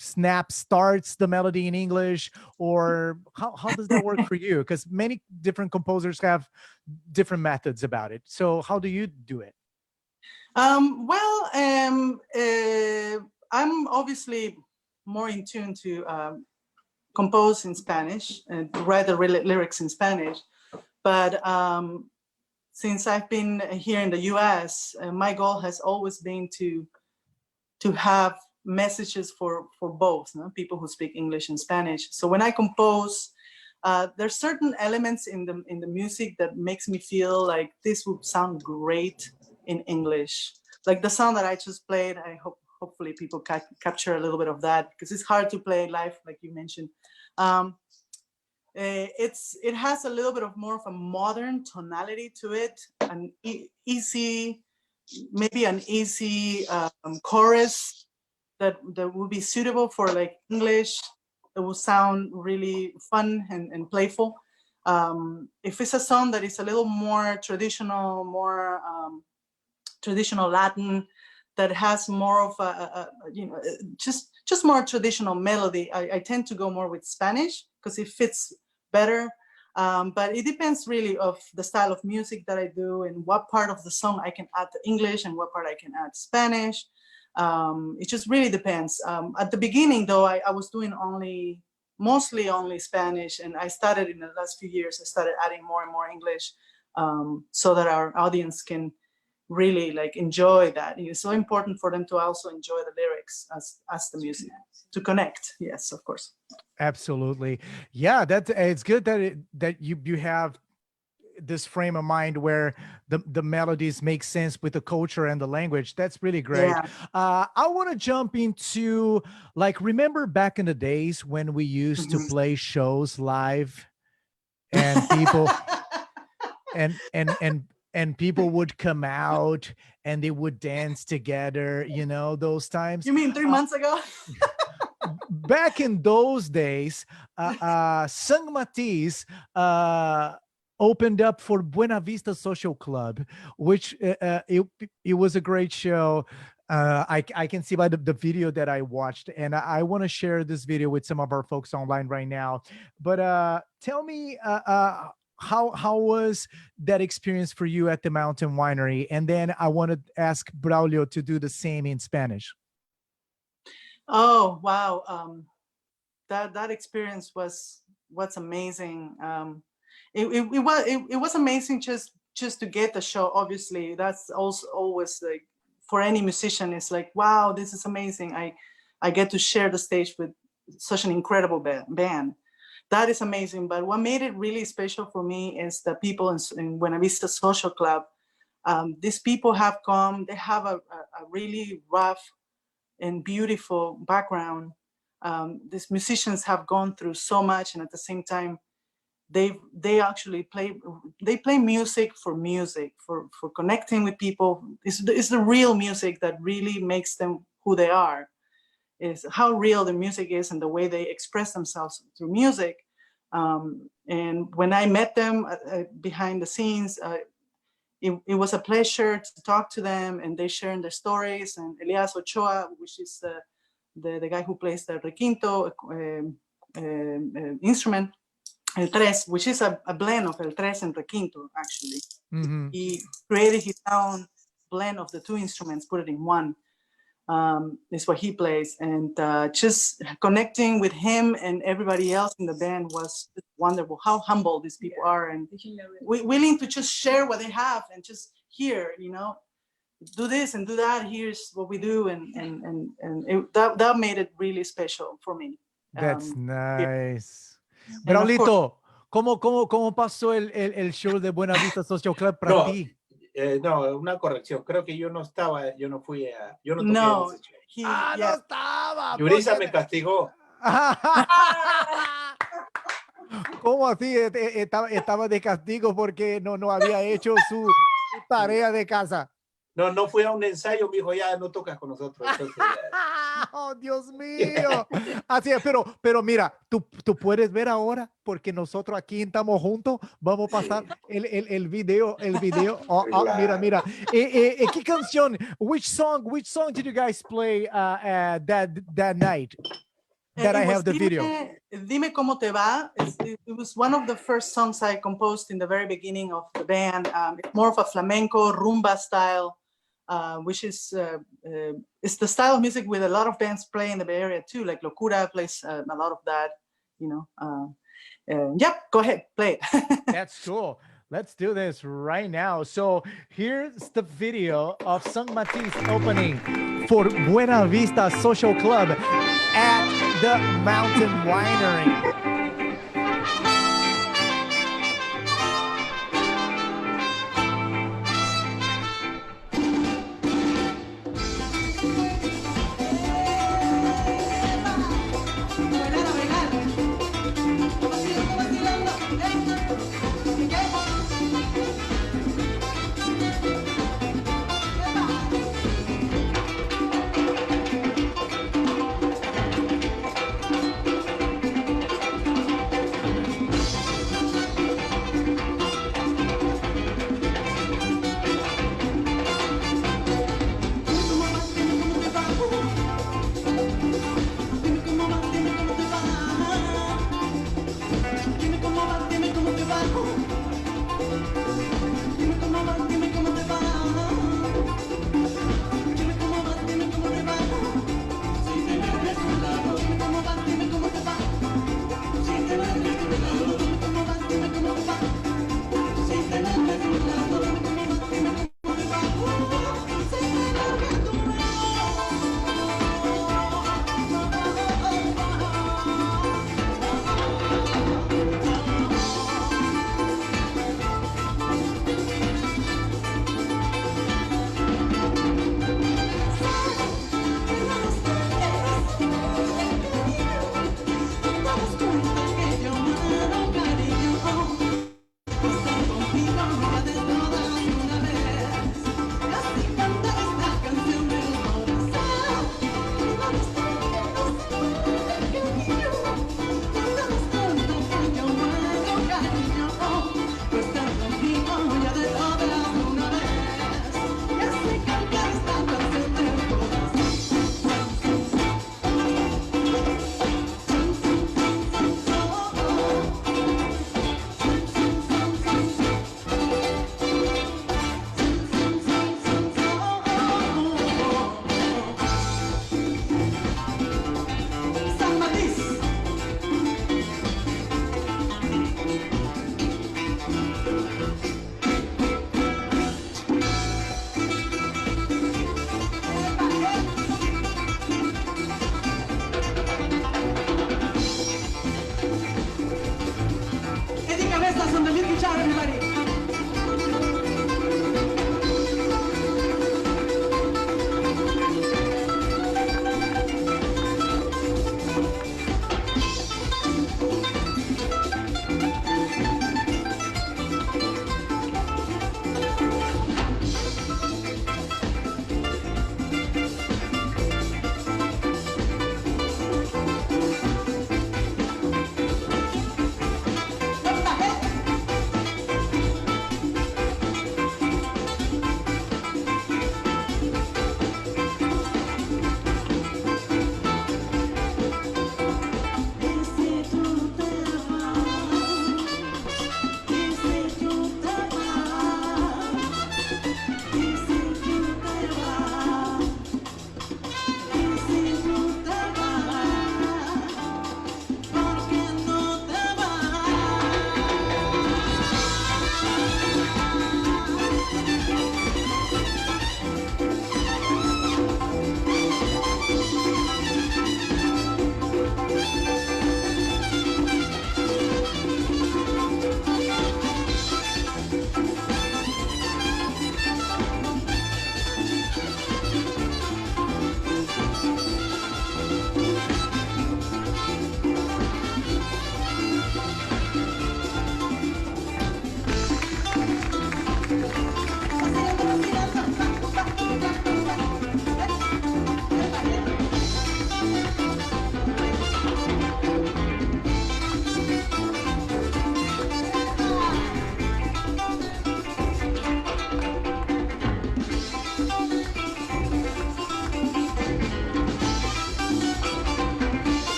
Snap starts the melody in English? Or how does that work for you? Because many different composers have different methods about it. So how do you do it? Well, I'm obviously more in tune to compose in Spanish and write the lyrics in Spanish. But since I've been here in the US, my goal has always been to have messages for both, you know, people who speak English and Spanish. So when I compose, there's certain elements in the music that makes me feel like this would sound great in English. Like the song that I just played, hopefully people capture a little bit of that, because it's hard to play live, like you mentioned. It has a little bit of more of a modern tonality to it, an easy chorus that would be suitable for like English. It will sound really fun and playful. If it's a song that is a little more traditional, more traditional Latin, that has more of a just more traditional melody, I tend to go more with Spanish because it fits better. But it depends really of the style of music that I do and what part of the song I can add to English and what part I can add Spanish. It just really depends. At the beginning, though, I was doing mostly only Spanish, and I started in the last few years. I started adding more and more English, so that our audience can really like enjoy that. It's so important for them to also enjoy the lyrics as the music, to connect. Yes, of course. Absolutely. Yeah, it's good that you have this frame of mind where the melodies make sense with the culture and the language. That's really great. Yeah. I want to jump into, like, remember back in the days when we used to play shows live and people and people would come out and they would dance together, those times. You mean 3 months ago? Back in those days, Sang Matiz opened up for Buena Vista Social Club, which it was a great show. I can see by the video that I watched, and I want to share this video with some of our folks online right now. But tell me, how was that experience for you at the Mountain Winery? And then I want to ask Braulio to do the same in Spanish. Oh wow, that experience was amazing. It was amazing just to get the show. Obviously, that's also always like for any musician. It's like, wow, this is amazing. I get to share the stage with such an incredible band. That is amazing. But what made it really special for me is the people in Buena Vista Social Club. These people have come. They have a really rough and beautiful background. These musicians have gone through so much, and at the same time, they actually play music for connecting with people. It's the real music that really makes them who they are. Is how real the music is and the way they express themselves through music. And when I met them behind the scenes, it was a pleasure to talk to them, and they sharing their stories. And Elias Ochoa, which is the guy who plays the requinto instrument, el tres, which is a blend of el tres and requinto, actually. Mm-hmm. He created his own blend of the two instruments, put it in one. Is what he plays, and just connecting with him and everybody else in the band was wonderful. How humble these people are, and willing to just share what they have and just here, do this and do that. Here's what we do, and that made it really special for me. That's nice. Braulito, ¿cómo pasó el show de Buena Vista Social Club para ti? No, una corrección. Creo que yo no estaba, yo no toqué en ese show. No estaba. Yuriza me castigó. ¿Cómo así? Estaba de castigo porque no había hecho su tarea de casa. No fui a un ensayo, me dijo, ya no tocas con nosotros. Entonces, ¡Oh, Dios mío! Así es, pero mira, tú puedes ver ahora, porque nosotros aquí estamos juntos, vamos a pasar el video. Oh, mira. ¿Qué canción? Which song did you guys play that night? That I have the video. Dime cómo te va. It was one of the first songs I composed in the very beginning of the band. It's more of a flamenco rumba style. Which is it's the style of music with a lot of bands play in the Bay Area too. Like Locura plays a lot of that, Yep, go ahead, play it. That's cool. Let's do this right now. So here's the video of Sang Matiz opening for Buena Vista Social Club at the Mountain Winery.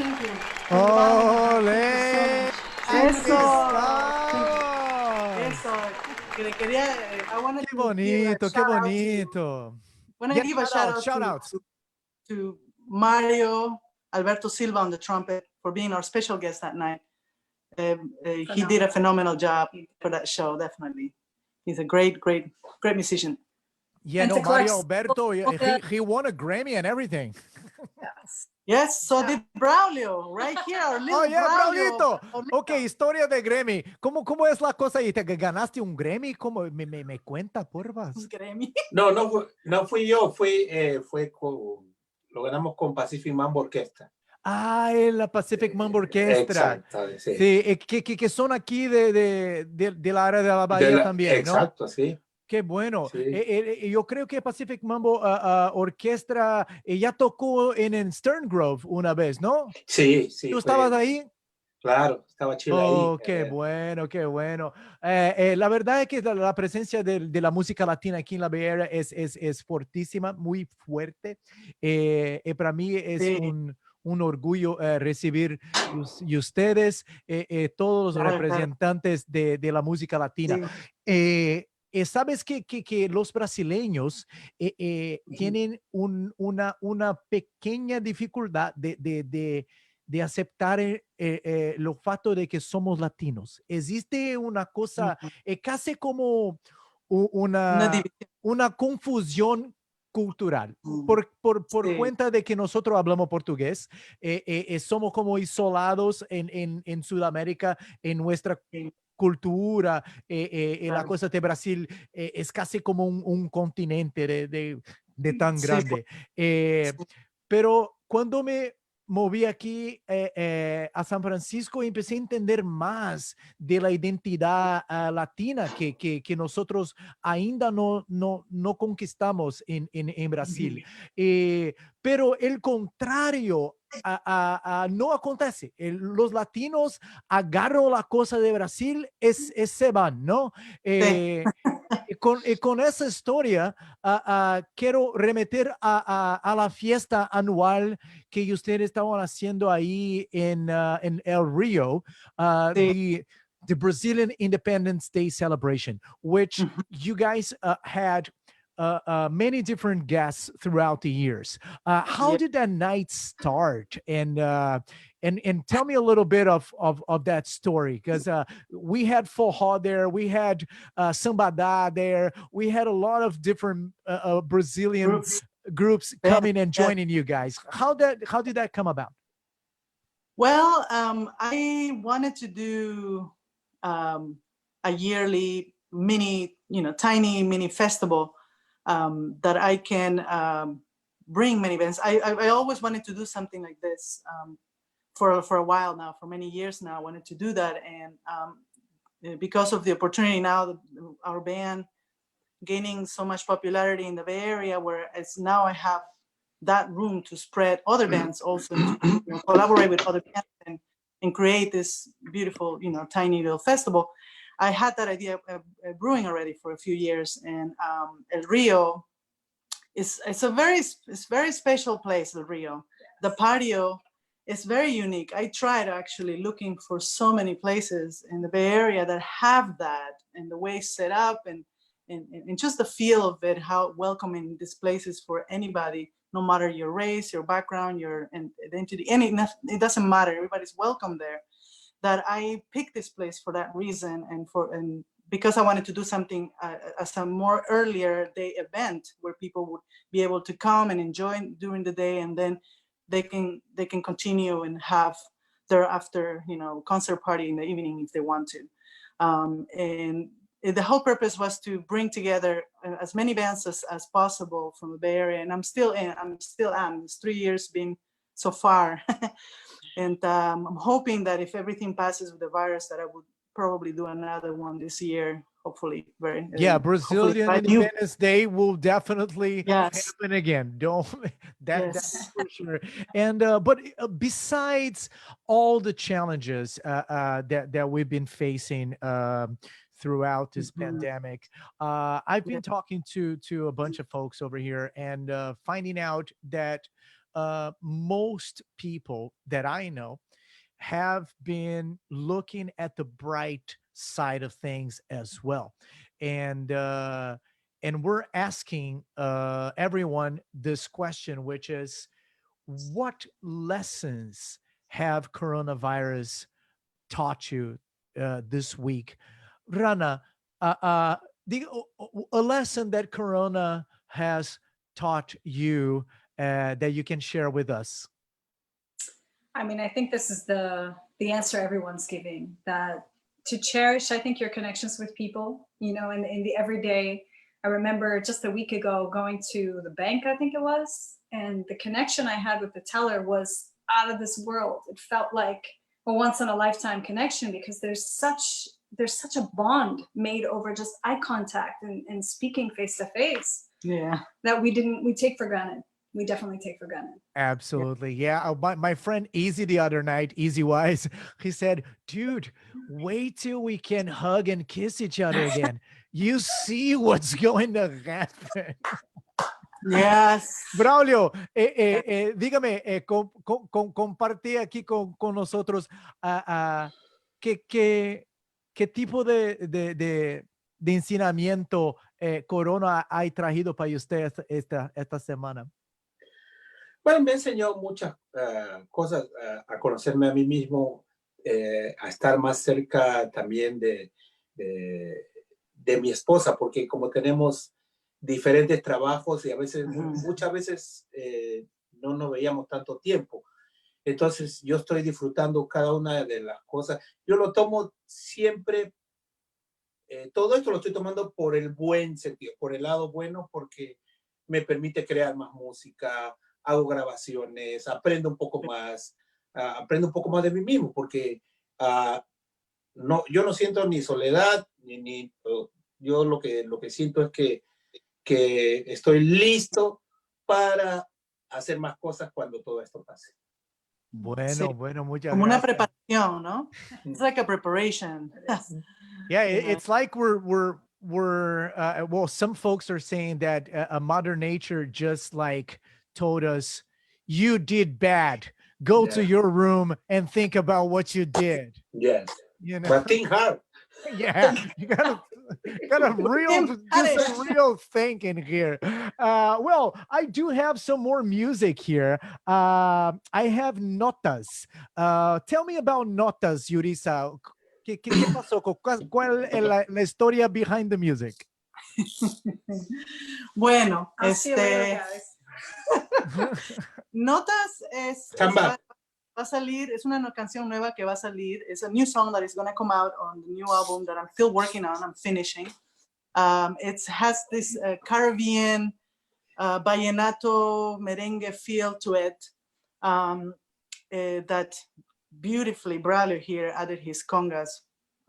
thank you. Thank you so ¡Ole! much. ¡Aquí Eso. está! I wanted ¡Qué to give a bonito, qué shout out to, bonito! want to Yeah, give a shout out shout outs. to Mario Alberto Silva on the trumpet for being our special guest that night. He did a phenomenal job for that show, definitely. He's a great musician. Yeah, And no, to collect Mario Alberto, all the- he won a Grammy and everything. Yes, so did Braulio, right here, our little Oh, yeah, Braulio. Braulito. Braulito. Ok, historia de Grammy. ¿Cómo es la cosa ahí? ¿Te ganaste un Grammy? ¿Cómo? Me cuenta, porfa. Grammy. No fui yo, lo ganamos con Pacific Mambo Orquesta. Ah, en la Pacific Mambo Orchestra. Exacto, sí. Sí, que son aquí del área de la Bahía también, ¿no? Exacto, sí. Qué bueno. Sí. Yo creo que Pacific Mambo Orquestra ya tocó en Stern Grove una vez, ¿no? Sí, sí. ¿Tú estabas ahí? Claro, estaba Chile Oh, ahí. qué bueno, qué bueno. La verdad es que la presencia de la música latina aquí en la Barrera es fortísima, muy fuerte. Para mí es Sí. un orgullo recibir y ustedes, todos los Claro, claro. representantes de la música latina. Sí. Sabes que los brasileños tienen una pequeña dificultad de aceptar lo fato de que somos latinos. Existe una cosa casi como Una división. una confusión cultural. Mm. Por Sí. cuenta de que nosotros hablamos portugués, somos como isolados en Sudamérica, en nuestra Sí. cultura, la Claro. cosa de Brasil es casi como un continente de tan Sí, grande. sí. Pero cuando me moví aquí a San Francisco, empecé a entender más de la identidad latina que nosotros ainda no conquistamos en Brasil. Pero el contrario no acontece. Los latinos agarran la cosa de Brasil, se van, ¿no? Con esa historia, quiero remeter a la fiesta anual que ustedes estaban haciendo ahí en El Rio, Sí. the Brazilian Independence Day celebration, which you guys had many different guests throughout the years. How Yeah. did that night start? And tell me a little bit of that story, because we had forró there, we had sambada there, we had a lot of different Brazilian groups Yeah, coming and yeah. joining you guys. How did that come about? Well, I wanted to do a yearly mini, tiny mini festival that I can bring many events. I always wanted to do something like this for a while now, for many years now. I wanted to do that, and because of the opportunity now, our band gaining so much popularity in the Bay Area, where it's now I have that room to spread other bands also, to collaborate with other bands and create this beautiful, tiny little festival. I had that idea brewing already for a few years, and El Rio it's a very special place. El Rio, the patio is very unique. I tried actually looking for so many places in the Bay Area that have that, and the way it's set up, and just the feel of it, how welcoming this place is for anybody, no matter your race, your background, your identity, it doesn't matter. Everybody's welcome there. That I picked this place for that reason, and because I wanted to do something as a more earlier day event where people would be able to come and enjoy during the day, and then they can continue and have their after concert party in the evening if they want to. And the whole purpose was to bring together as many bands as possible from the Bay Area, and I'm still am. It's 3 years been so far. And I'm hoping that if everything passes with the virus, that I would probably do another one this year. Hopefully, Brazilian Independence Day will definitely Yes. happen again. Don't that's Yes. for sure. And but besides all the challenges that we've been facing throughout this pandemic, I've been talking to a bunch of folks over here and finding out that most people that I know have been looking at the bright side of things as well. And we're asking everyone this question, which is, what lessons have coronavirus taught you this week? Rana, the a lesson that Corona has taught you that you can share with us. I mean, I think this is the answer everyone's giving, that to cherish, I think, your connections with people, you know, in the everyday. I remember just a week ago going to the bank, I think it was, and the connection I had with the teller was out of this world. It felt like a once in a lifetime connection, because there's such a bond made over just eye contact and speaking face to face Yeah. that we take for granted. We definitely take for granted. Absolutely. Yeah. My friend Easy the other night, Easy Wise, he said, dude, wait till we can hug and kiss each other again. You see what's going to happen. Yes. Braulio, dígame, comparte aquí con nosotros qué, qué tipo de ensinamiento Corona ha traído para usted esta semana. Bueno, me enseñó muchas cosas, a conocerme a mí mismo, a estar más cerca también de mi esposa, porque como tenemos diferentes trabajos y a veces, muchas veces no nos veíamos tanto tiempo. Entonces yo estoy disfrutando cada una de las cosas. Yo lo tomo siempre, todo esto lo estoy tomando por el buen sentido, por el lado bueno, porque me permite crear más música, hago grabaciones, aprendo un poco más de mí mismo, porque no, yo no siento ni soledad, yo lo que siento es que estoy listo para hacer más cosas cuando todo esto pase. Bueno, Sí. bueno, muchas Como una gracias. preparación, ¿no? It's like a preparation. Yeah, Yeah. it's like we're well, some folks are saying that Mother Nature just like told us, you did bad. Go to Yeah. your room and think about what you did. Yes. You know, But think hard. yeah, you gotta do some real thinking here. Well, I do have some more music here. I have notas. Tell me about notas, Yuriza. ¿Qué pasó? ¿Cuál es la historia behind the music? Bueno, I'll see you later, guys. Notas es Come back. va a salir, es una canción nueva que va a salir. It's a new song that is going to come out on the new album that I'm still working on. I'm finishing. It has this Caribbean vallenato merengue feel to it that beautifully Braulio here added his congas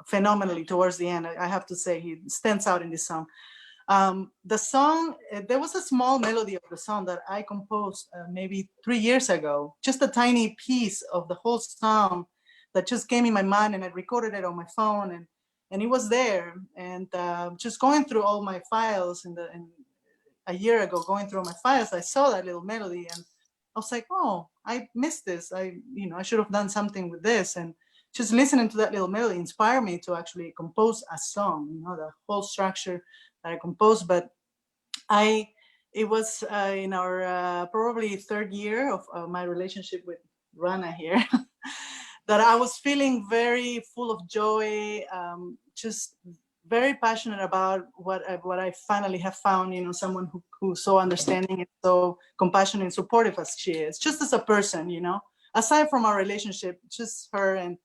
phenomenally towards the end. I have to say he stands out in this song. The song, there was a small melody of the song that I composed maybe 3 years ago, just a tiny piece of the whole song that just came in my mind, and I recorded it on my phone, and it was there. And just going through all my files and a year ago, going through my files, I saw that little melody, and I was like, oh, I missed this. I should have done something with this. And just listening to that little melody inspired me to actually compose a song, the whole structure that I composed. But it was in our probably third year of my relationship with Rana here that I was feeling very full of joy, just very passionate about what I finally have found, someone who's so understanding and so compassionate and supportive as she is, just as a person, aside from our relationship, just her. And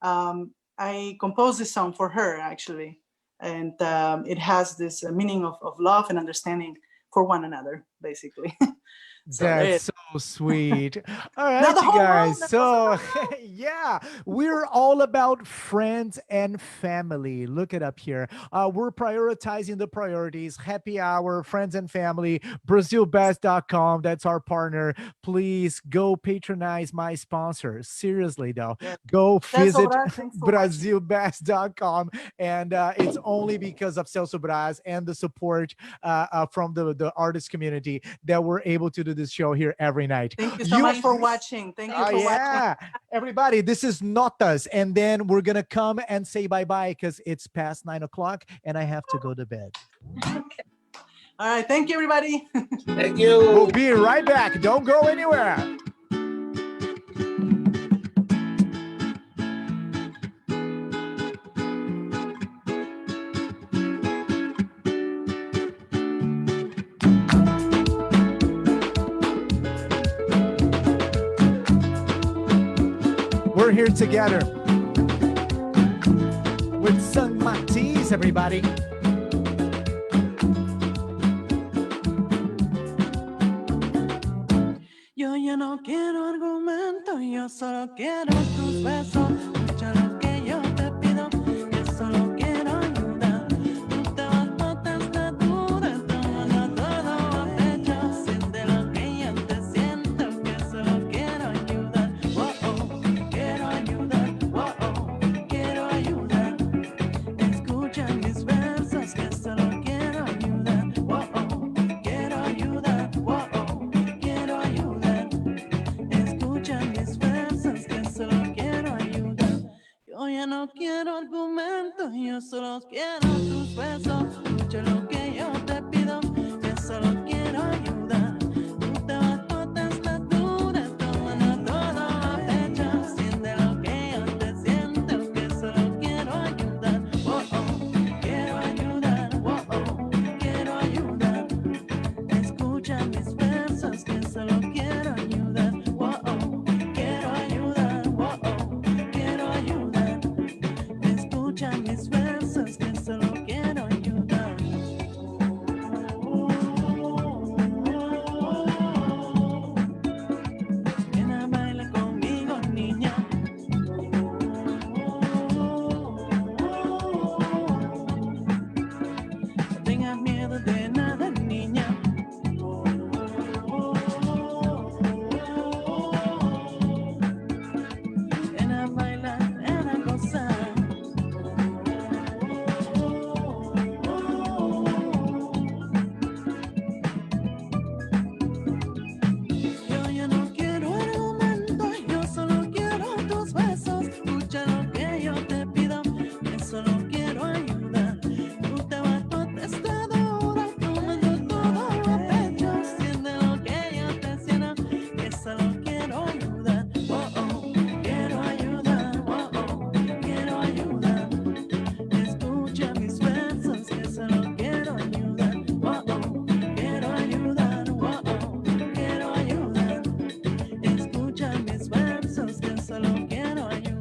I composed this song for her, actually. And it has this meaning of love and understanding for one another, basically. That's so sweet. All right, Now the you whole guys. world So, yeah, we're all about friends and family. Look it up here. We're prioritizing the priorities. Happy hour, friends and family. BrazilBest.com. That's our partner. Please go patronize my sponsor. Seriously, though, go visit BrazilBest.com. And it's only because of Celso Braz and the support from the artist community that we're able to do do this show here every night. Thank you so much for watching. Thank you for watching. Yeah. Everybody, this is Notas. And then we're going to come and say bye-bye because it's past 9 o'clock and I have to go to bed. All right. Thank you, everybody. Thank you. We'll be right back. Don't go anywhere. We're here together with son Matiz, everybody. Yo ya no quiero argumentos, yo solo quiero tus besos. Escucha lo que yo te pido, que solo quiero ayuda. Tú te vas por esta duda, tomando todo a pecho. Siente lo que yo te siento, que solo quiero ayudar. Oh, oh, quiero ayudar. Oh, oh, quiero ayudar. Escucha mis versos, que solo quiero ayudar. Oh, oh, quiero ayudar. Oh, oh, quiero ayudar. Escucha mis versos, que solo quiero ayudar. Yo ya no quiero argumentos, yo solo quiero tus besos. Escucha lo que yo te pido, que solo quiero ayudar. Tú te vas por esta duda, tomando todo a pecho. Siente lo que yo te siento, que solo quiero ayudar. Oh, oh, quiero ayudar. Oh, oh, quiero ayudar. Escucha mis versos, que solo quiero ayudar. Oh, oh, quiero ayudar. Oh, oh, quiero ayudar. Escucha mis versos, que solo quiero ayudar. Ven a bailar conmigo, niña. No tengas miedo de nada, niña. Ven a bailar, ven a gozar. Yo ya no quiero argumentos, yo solo quiero tus besos. Escucha lo que yo te pido, que solo quiero ayudar. Tú te vas por esta duda, tomando todo a pecho. Siente lo que yo te siento, que solo quiero ayudar. Oh, oh, quiero ayudar. Oh, oh, quiero ayudar. Escucha mis versos, que solo quiero ayudar. Oh, oh, quiero ayudar. Oh, oh, quiero ayudar. Escucha mis versos, que solo quiero ayudar.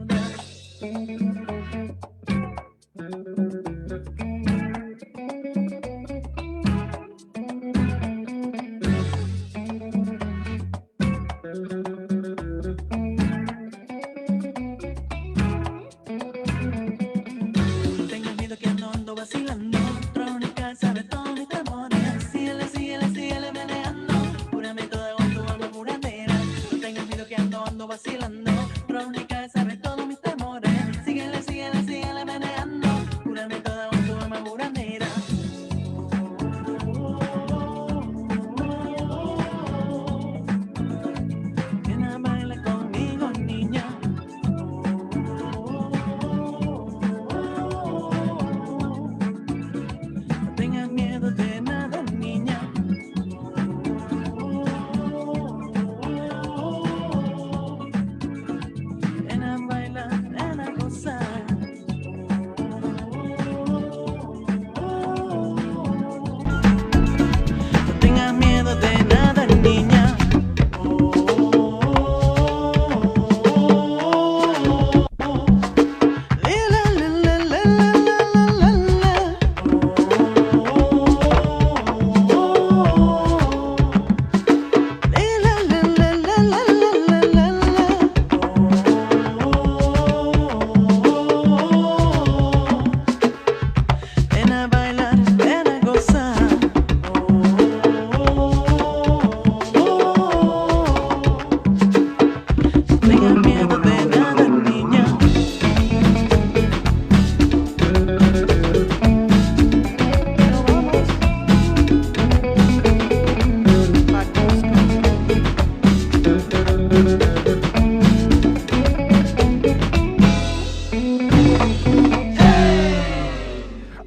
No tengas miedo que ando vacilando. Trónica sabe todos mis temores. Síguele, síguele, síguele meneando. Juramento de con tu alma juradera. No tengas miedo que ando vacilando. Trónica sabe todos mis temores. Síguele, síguele, síguele meneando. Juramento de con tu alma juradera. Ven a bailar conmigo, niña.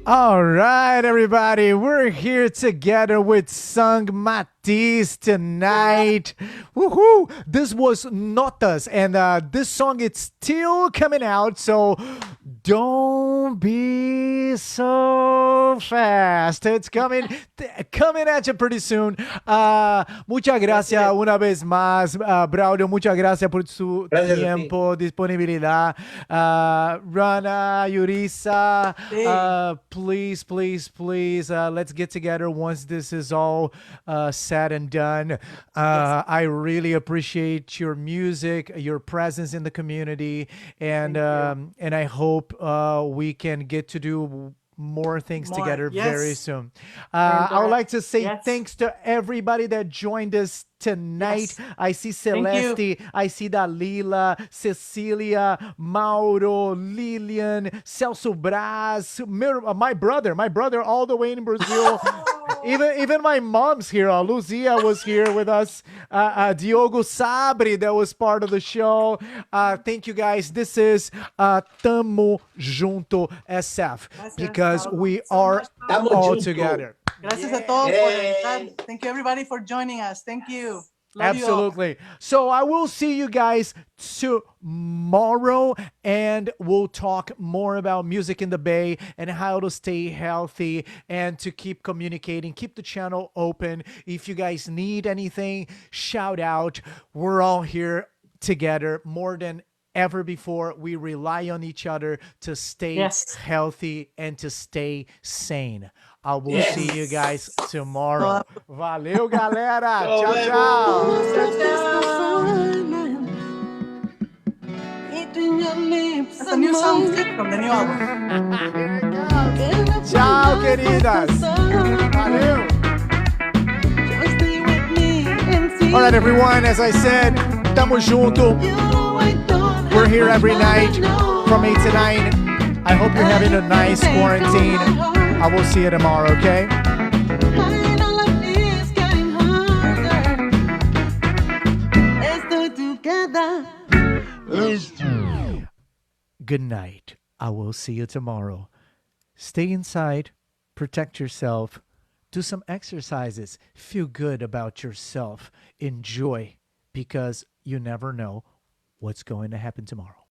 All right, everybody. We're here together with Sung Matiz tonight. Woohoo! This was Notas, and this song it's still coming out, so don't be so fast. It's coming at you pretty soon. Muchas gracias una vez más, Braulio. Muchas gracias por su Gracias a ti. tiempo, disponibilidad. Rana, Yuriza, please, let's get together once this is all said and done. I really appreciate your music, your presence in the community, and I hope we can get to do more things More, together yes. very soon. I would like to say yes. thanks to everybody that joined us tonight. Yes. I see Thank you. Celeste, I see Dalila, Cecilia, Mauro, Lilian, Celso Braz, my brother all the way in Brazil. Even my mom's here. Luzia was here with us. Diogo Sabri, that was part of the show. Thank you guys. This is Tamo Junto SF, because we are Tamo all junto. together. Gracias a todos por entrar. Thank you everybody for joining us. Thank you. Love you all. Absolutely. So I will see you guys tomorrow, and we'll talk more about music in the Bay and how to stay healthy and to keep communicating. Keep the channel open. If you guys need anything, shout out. We're all here together more than ever before. We rely on each other to stay healthy and to stay sane. I will see you guys tomorrow. Valeu, galera. Tchau, tchau. That's a new song from the new album. Tchau, queridas. Valeu. All right, everyone. As I said, tamo junto. We're here every night from 8 to 9. I hope you're having a nice quarantine. I will see you tomorrow, okay? Good night. I will see you tomorrow. Stay inside, protect yourself, do some exercises, feel good about yourself, enjoy, because you never know what's going to happen tomorrow.